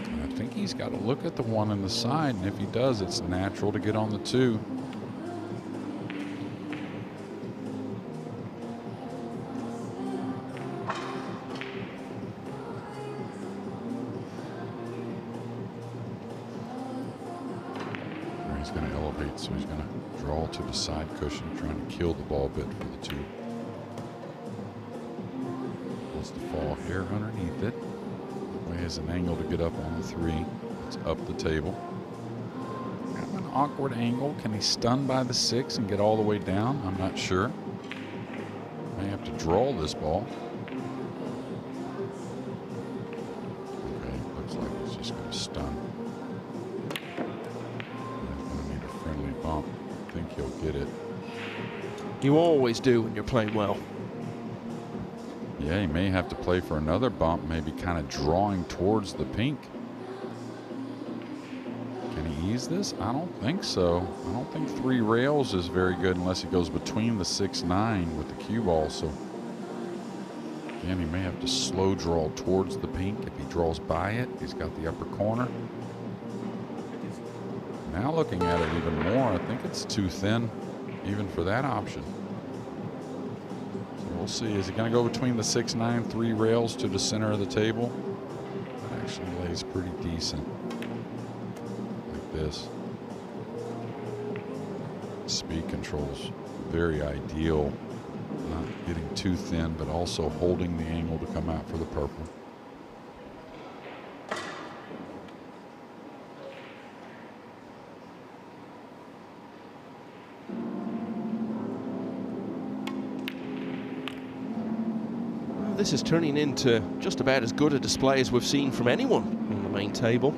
And I think he's got to look at the 1 in the side, and if he does, it's natural to get on the 2. He's going to elevate, so he's going to draw to the side cushion, trying to kill the ball bit for the 2. Wants to fall here underneath it. Way has an angle to get up on the 3. It's up the table. Kind of an awkward angle. Can he stun by the 6 and get all the way down? I'm not sure. May have to draw this ball. Okay, looks like he's just going to stun. I think he'll get it. You always do when you're playing well. Yeah, he may have to play for another bump, maybe kind of drawing towards the pink. Can he ease this? I don't think so. I don't think 3 rails is very good unless he goes between the 6-9 with the cue ball. So again, he may have to slow draw towards the pink. If he draws by it, he's got the upper corner. Now looking at it even more, I think it's too thin even for that option. So we'll see. Is he going to go between the 6-9, 3 rails to the center of the table? It actually lays pretty decent. Like this. Speed control's very ideal. Not getting too thin, but also holding the angle to come out for the purple. this is turning into just about as good a display as we've seen from anyone on the main table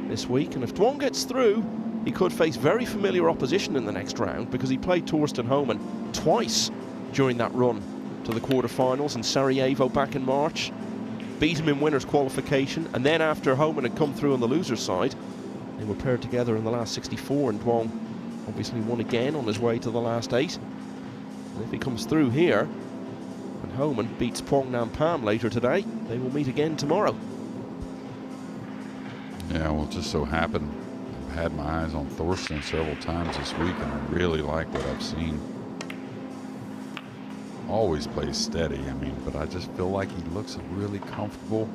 this week. And if Duong gets through, he could face very familiar opposition in the next round, because he played Torsten Homan twice during that run to the quarterfinals in Sarajevo back in March. Beat him in winners qualification, and then after Homan had come through on the loser's side, they were paired together in the last 64, and Duong obviously won again on his way to the last 8. And if he comes through here, and Homan beats Quoc Nam later today, they will meet again tomorrow. Yeah, well, it just so happened I've had my eyes on Thorsten several times this week, and I really like what I've seen. Always plays steady, I mean, but I just feel like he looks really comfortable.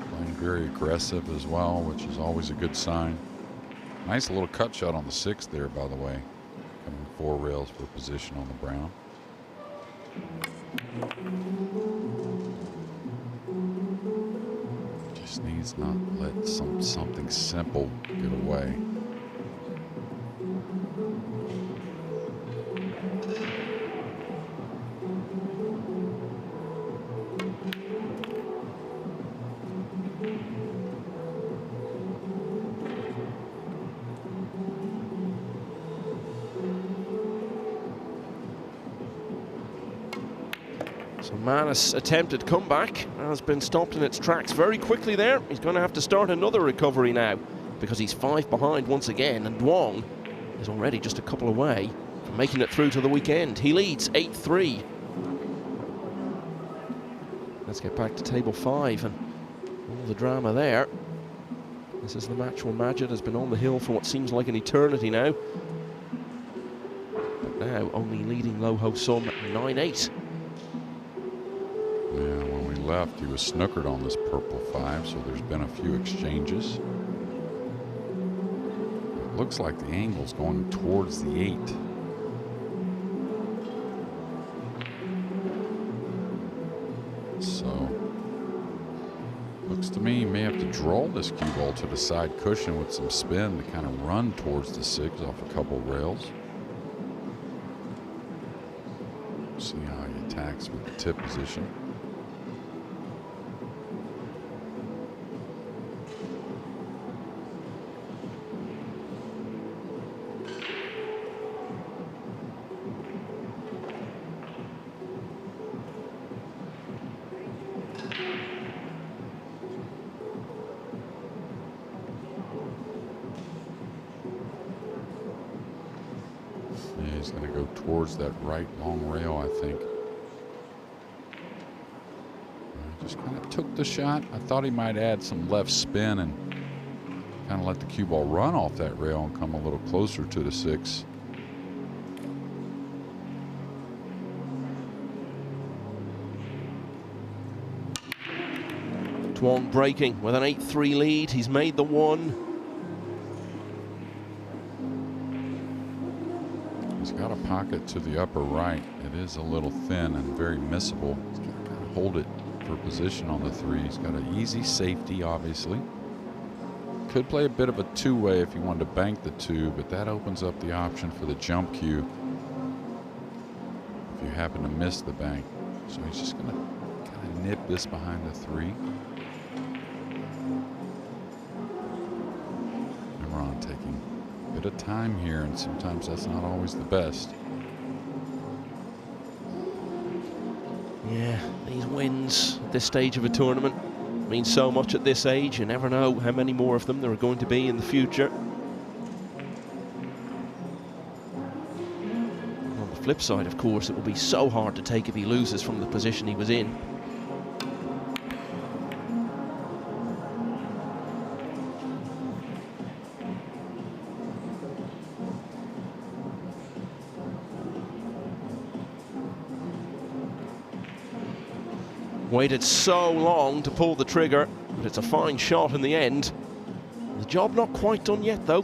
Playing very aggressive as well, which is always a good sign. Nice little cut shot on the 6 there, by the way. Coming 4 rails for position on the brown. Just needs not let something simple get away. So Manus' attempted comeback has been stopped in its tracks very quickly there. He's going to have to start another recovery now, because he's 5 behind once again, and Duong is already just a couple away from making it through to the weekend. He leads 8-3. Let's get back to table 5 and all the drama there. This is the match where Majid has been on the hill for what seems like an eternity now. But now only leading Loh Ho Sum 9-8. Yeah, when we left, he was snookered on this purple 5, so there's been a few exchanges. It looks like the angle's going towards the 8. So, looks to me he may have to draw this cue ball to the side cushion with some spin to kind of run towards the 6 off a couple rails. See how he attacks with the tip position. Yeah, he's going to go towards that right long rail, I think. Just kind of took the shot. I thought he might add some left spin and kind of let the cue ball run off that rail and come a little closer to the 6. Duong breaking with an 8-3 lead. He's made the 1. He's got a pocket to the upper right. It is a little thin and very missable. He's got to kind of hold it for position on the 3. He's got an easy safety, obviously. Could play a bit of a 2-way if he wanted to bank the 2, but that opens up the option for the jump cue if you happen to miss the bank. So he's just going to kind of nip this behind the 3. Imran taking a bit of time here, and sometimes that's not always the best. Yeah, these wins at this stage of a tournament mean so much at this age. You never know how many more of them there are going to be in the future. On the flip side, of course, it will be so hard to take if he loses from the position he was in. Waited so long to pull the trigger, but it's a fine shot in the end. The job not quite done yet, though.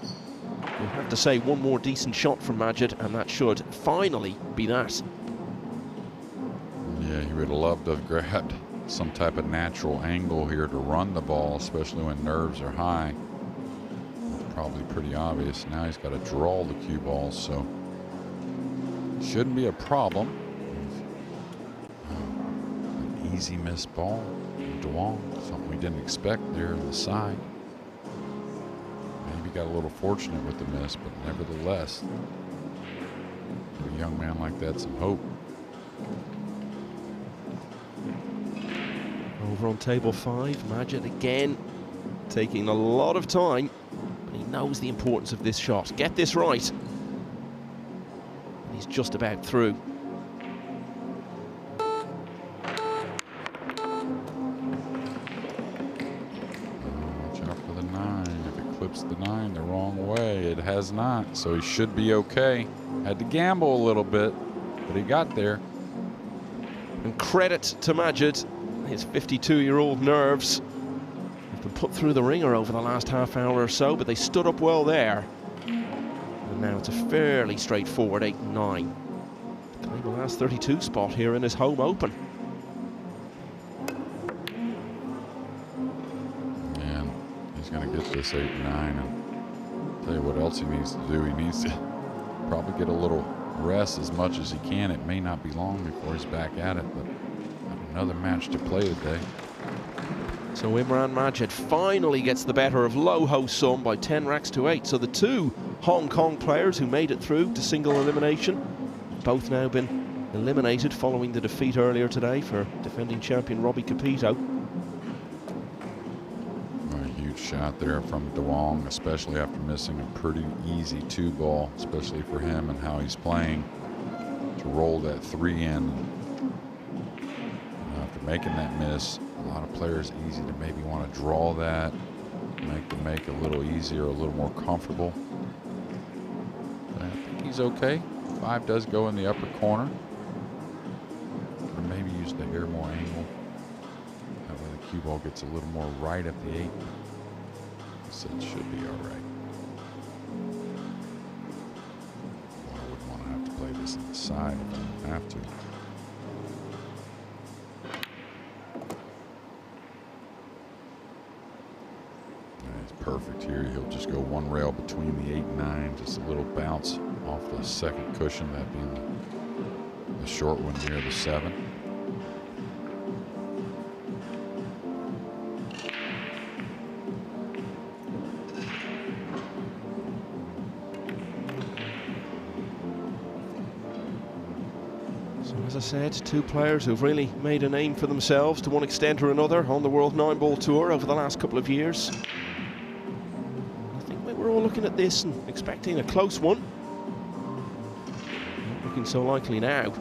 We'll have to say one more decent shot from Majid, and that should finally be that. Yeah, he would have loved to have grabbed some type of natural angle here to run the ball, especially when nerves are high. Probably pretty obvious. Now he's got to draw the cue ball, so shouldn't be a problem. easy missed ball from Duong, something we didn't expect there on the side. Maybe got a little fortunate with the miss, but nevertheless, give a young man like that some hope. Over on table 5, Majid again taking a lot of time, but he knows the importance of this shot. Get this right. And he's just about through. Watch out for the 9. If it clips the 9 the wrong way, it has not, so he should be okay. Had to gamble a little bit, but he got there. And credit to Majid, his 52-year-old nerves have been put through the ringer over the last half hour or so, but they stood up well there. And now it's a fairly straightforward 8 and 9. To claim the last 32 spot here in his home open. And he's going to get this 8 and 9. And tell you what else he needs to do. He needs to probably get a little rest as much as he can. It may not be long before he's back at it, but another match to play today. So Imran Majid finally gets the better of Lo Ho Sum by 10 racks to 8. So the two Hong Kong players who made it through to single elimination, both now been eliminated following the defeat earlier today for defending champion Robbie Capito. A huge shot there from Duong, especially after missing a pretty easy 2-ball, especially for him and how he's playing, to roll that 3 in. After making that miss, a lot of players easy to maybe want to draw that, make the make a little easier, a little more comfortable. But I think he's okay. 5 does go in the upper corner. Or maybe use the hair more angle. That way the cue ball gets a little more right at the 8. So it should be all right. Well, I wouldn't want to have to play this on the side if I don't have to. Perfect here. He'll just go one rail between the 8 and 9, just a little bounce off the second cushion, that being the short one near the 7. So as I said, two players who've really made a name for themselves to one extent or another on the World 9-Ball Tour over the last couple of years. We're all looking at this and expecting a close one. Not looking so likely now.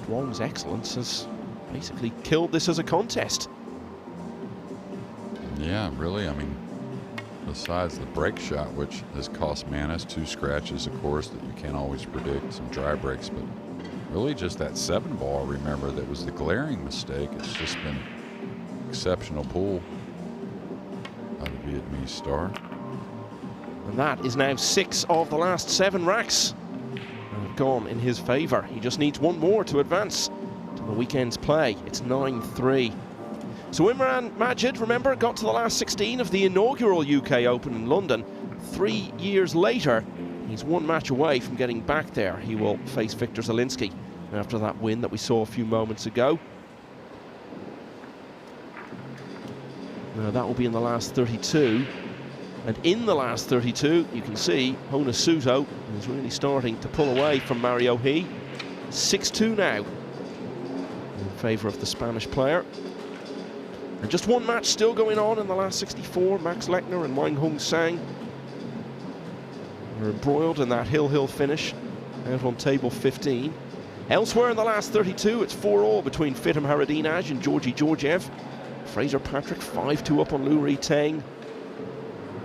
Duong's excellence has basically killed this as a contest. Yeah, really. I mean, besides the break shot, which has cost Manis 2 scratches, of course, that you can't always predict, some dry breaks, but really just that 7-ball, remember, that was the glaring mistake. It's just been exceptional pull by the Vietnamese star. And that is now 6 of the last 7 racks have gone in his favour. He just needs one more to advance to the weekend's play. It's 9-3. So Imran Majid, remember, got to the last 16 of the inaugural UK Open in London. 3 years later, he's 1 match away from getting back there. He will face Victor Zielinski after that win that we saw a few moments ago. Now that will be in the last 32. And in the last 32, you can see Hona Suto is really starting to pull away from Mario He. 6-2 now in favour of the Spanish player. And just 1 match still going on in the last 64. Max Lechner and Wang Hung Sang are embroiled in that hill finish out on table 15. Elsewhere in the last 32, it's 4-all between Fitim Haradinaj and Georgi Georgiev. Fraser Patrick 5-2 up on Lou Ri Teng.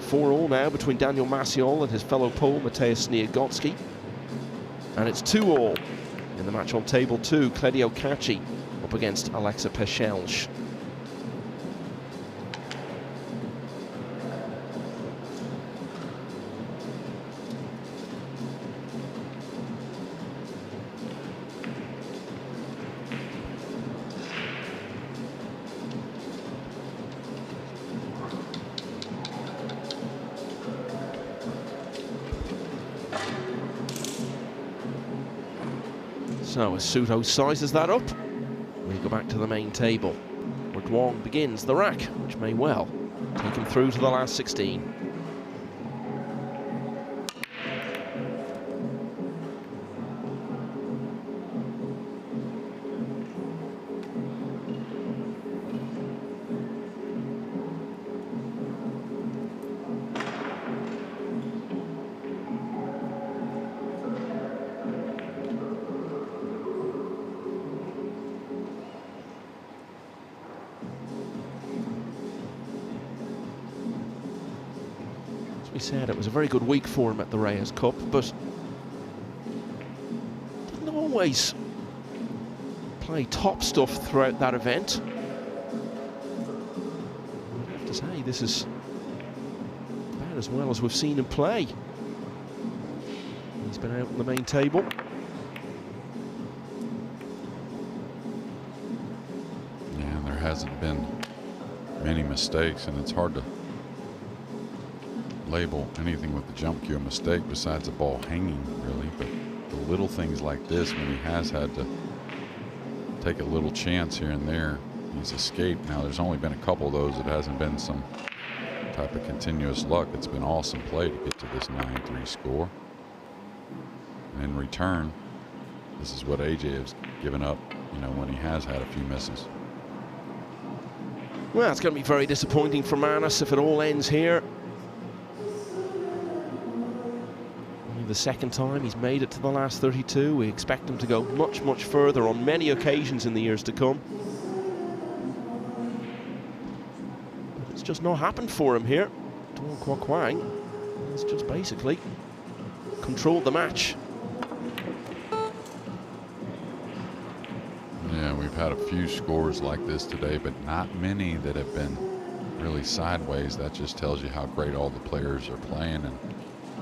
4-all now between Daniel Maciol and his fellow Pole Mateusz Sniagotsky. And it's 2-all in the match on table 2. Claudio Cacci up against Alexa Pechelj. So as Suto sizes that up, we go back to the main table, where Duong begins the rack, which may well take him through to the last 16. We said it was a very good week for him at the Reyes Cup, but didn't always play top stuff throughout that event. I have to say, this is about as well as we've seen him play. He's been out on the main table. Yeah, there hasn't been many mistakes, and it's hard to label anything with the jump cue a mistake besides the ball hanging, really. But the little things like this, when he has had to take a little chance here and there, he's escaped. Now, there's only been a couple of those. It hasn't been some type of continuous luck. It's been awesome play to get to this 9-3 score. And in return, this is what AJ has given up, you know, when he has had a few misses. Well, it's going to be very disappointing for Manus if it all ends here. The second time he's made it to the last 32. We expect him to go much, much further on many occasions in the years to come. But it's just not happened for him here. Duong Quoc Hoang has just basically controlled the match. Yeah, we've had a few scores like this today, but not many that have been really sideways. That just tells you how great all the players are playing, and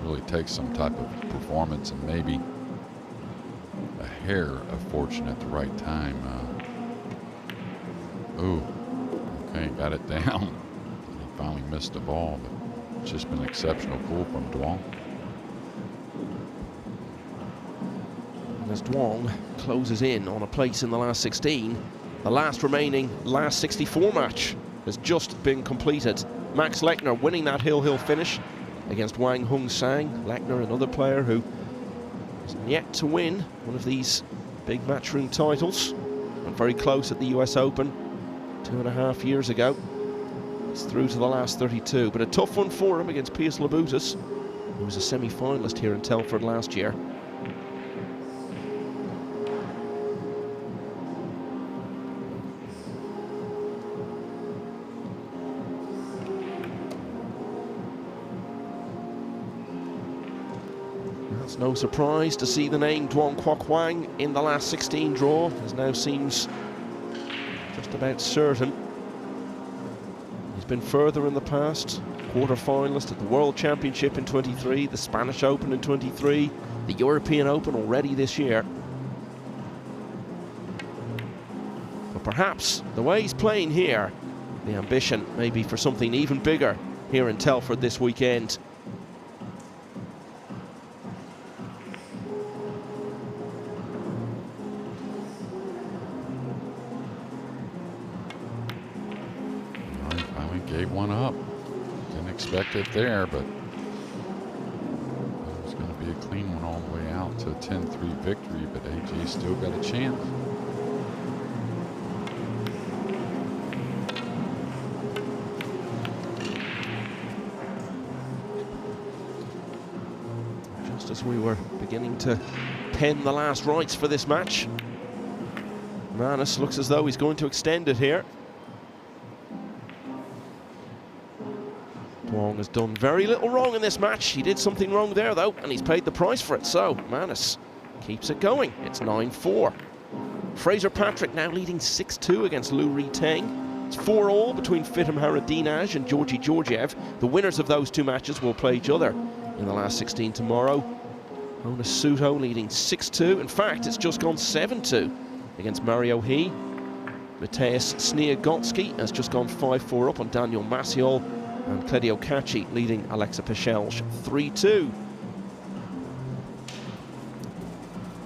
really takes some type of performance and maybe a hair of fortune at the right time. Ooh, okay, got it down. He finally missed the ball, but it's just been exceptional pull from Duong. And as Duong closes in on a place in the last 16, the last remaining last 64 match has just been completed. Max Lechner winning that hill finish against Wang Hung Sang. Lechner, another player who has yet to win one of these big matchroom titles, and very close at the US Open 2.5 years ago. He's through to the last 32, but a tough one for him against Pius Labutus, who was a semi-finalist here in Telford last year. It's no surprise to see the name Duong Quoc Hoang in the last 16 draw, as now seems just about certain. He's been further in the past, quarter-finalist at the World Championship in 23, the Spanish Open in 23, the European Open already this year. But perhaps the way he's playing here, the ambition may be for something even bigger here in Telford this weekend. Gave one up. Didn't expect it there, but it was going to be a clean one all the way out to a 10-3 victory, but AJ still got a chance. Just as we were beginning to pen the last rites for this match, Manus looks as though he's going to extend it here. Duong has done very little wrong in this match. He did something wrong there, though, and he's paid the price for it. So, Manus keeps it going. It's 9-4. Fraser Patrick now leading 6-2 against Lu Ri Teng. It's 4-all between Fitim Haradinaj and Georgi Georgiev. The winners of those two matches will play each other in the last 16 tomorrow. Jonas Suto leading 6-2. In fact, it's just gone 7-2 against Mario He. Mateusz Sniegocki has just gone 5-4 up on Daniel Maciol. And Claudio Cacci leading Alexa Pechelj 3-2.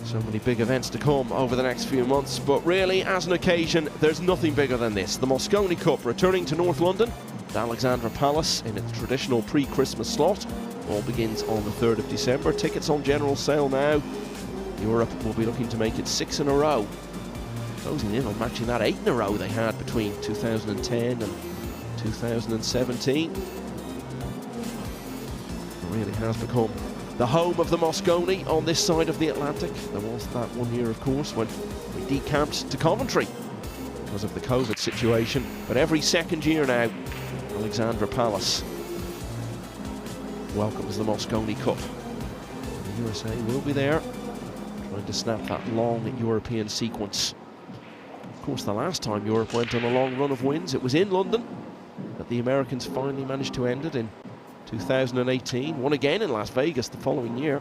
So many big events to come over the next few months, but really, as an occasion, there's nothing bigger than this. The Moscone Cup returning to North London at Alexandra Palace in its traditional pre-Christmas slot. All begins on the 3rd of December. Tickets on general sale now. Europe will be looking to make it 6 in a row. Closing in on matching that 8 in a row they had between 2010 and 2017. It really has become the home of the Moscone on this side of the Atlantic. There was that one year, of course, when we decamped to Coventry because of the COVID situation. But every second year now, Alexandra Palace welcomes the Moscone Cup. The USA will be there, trying to snap that long European sequence. Of course, the last time Europe went on a long run of wins, it was in London that the Americans finally managed to end it in 2018, won again in Las Vegas the following year.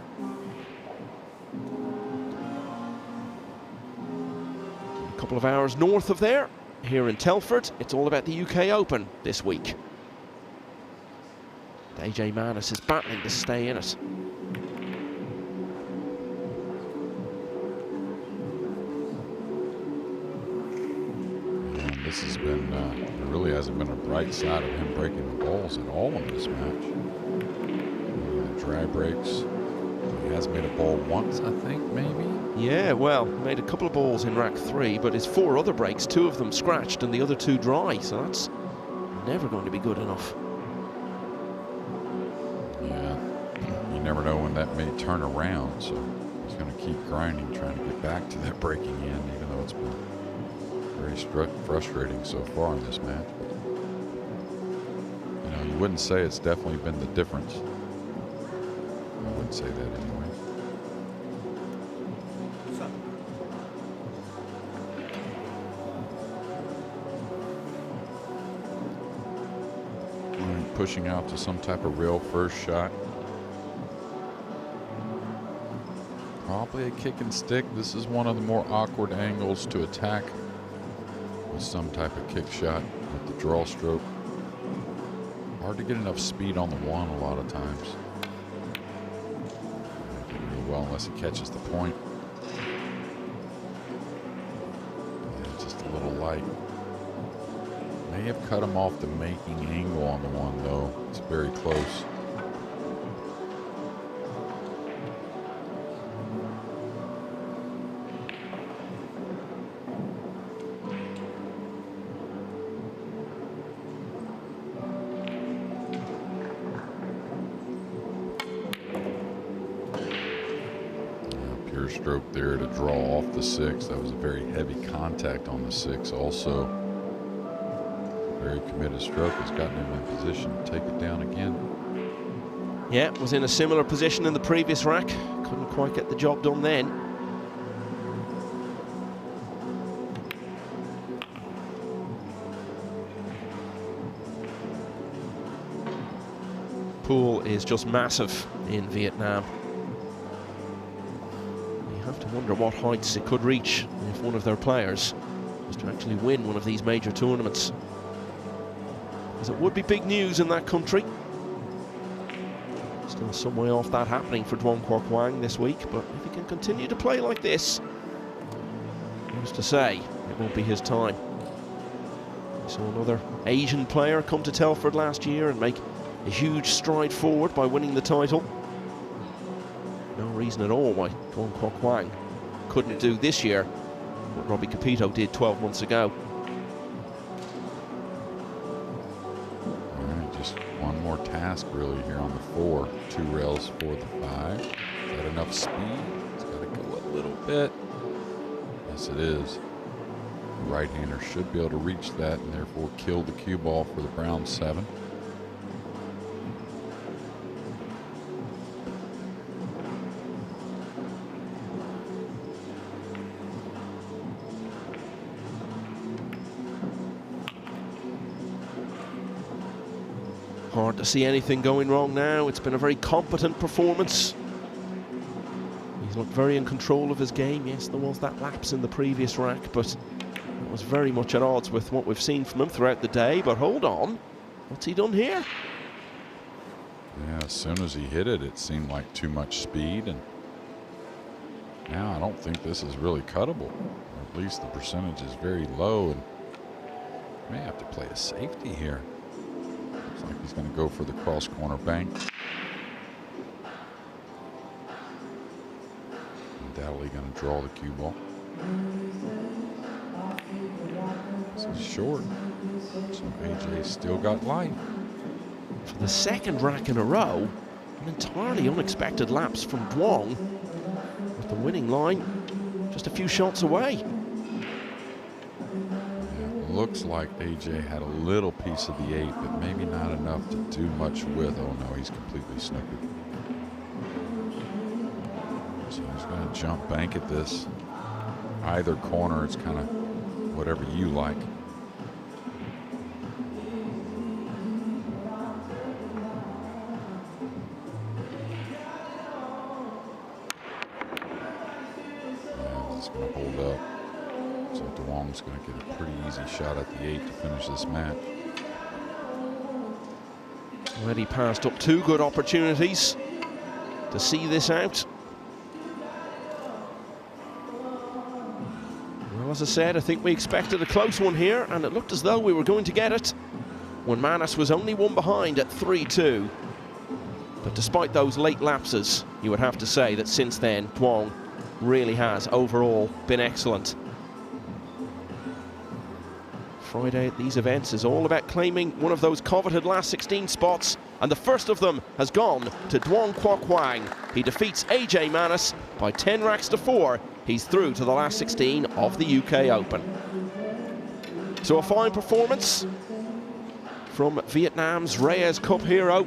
A couple of hours north of there, here in Telford, it's all about the UK Open this week. AJ Manis is battling to stay in it. And this has been, there really hasn't been a bright side of him breaking the balls at all in this match. Dry breaks. He has made a ball once, I think, maybe? Yeah, well, made a couple of balls in rack 3, but his 4 other breaks, 2 of them scratched and the other 2 dry, so that's never going to be good enough. Yeah, you never know when that may turn around, so he's going to keep grinding, trying to get back to that breaking in, even though it's been very frustrating so far in this match. You know, you wouldn't say it's definitely been the difference. I wouldn't say that anyway. Pushing out to some type of real first shot. Probably a kick and stick. This is one of the more awkward angles to attack with some type of kick shot with the draw stroke. Hard to get enough speed on the one a lot of times. Not doing real well unless he catches the point. Yeah, just a little light. May have cut him off the making angle on the one, though. It's very close. Yeah, pure stroke there to draw off the 6. That was a very heavy contact on the 6 also. Very committed stroke has gotten him in position to take it down again. Yeah, was in a similar position in the previous rack. Couldn't quite get the job done then. Pool is just massive in Vietnam. You have to wonder what heights it could reach if one of their players was to actually win one of these major tournaments. As it would be big news in that country. Still some way off that happening for Duong Quoc Hoang this week, but if he can continue to play like this, who's to say it won't be his time. We saw another Asian player come to Telford last year and make a huge stride forward by winning the title. No reason at all why Duong Quoc Hoang couldn't do this year what Robbie Capito did 12 months ago. Task really here on the 4. 2 rails for the 5. Is that enough speed? It's got to go a little bit. Yes, it is. The right-hander should be able to reach that and therefore kill the cue ball for the brown 7. Hard to see anything going wrong now. It's been a very competent performance. He's looked very in control of his game. Yes, there was that lapse in the previous rack, but it was very much at odds with what we've seen from him throughout the day. But hold on, what's he done here? Yeah, as soon as he hit it, it seemed like too much speed, and Now I don't think this is really cuttable. Or at least the percentage is very low, and may have to play a safety here. Looks like he's going to go for the cross corner bank. Undoubtedly going to draw the cue ball. This is short, so AJ still got life. For the second rack in a row, an entirely unexpected lapse from Duong, with the winning line just a few shots away. Yeah, looks like AJ had a little piece of the 8, but maybe not enough to do much with. Oh no, he's completely snookered. So he's going to jump bank at this. Either corner, it's kind of whatever you like. It's going to hold up. So Duong's going to get a pretty easy shot at the 8 to finish this match. Already passed up 2 good opportunities to see this out. Well, as I said, I think we expected a close one here, and it looked as though we were going to get it when Manus was only 1 behind at 3-2. But despite those late lapses, you would have to say that since then, Duong really has overall been excellent. Friday at these events is all about claiming one of those coveted last 16 spots, and the first of them has gone to Duong Quoc Hoang. He defeats AJ Manus by 10 racks to 4. He's through to the last 16 of the UK Open. So a fine performance from Vietnam's Reyes Cup hero.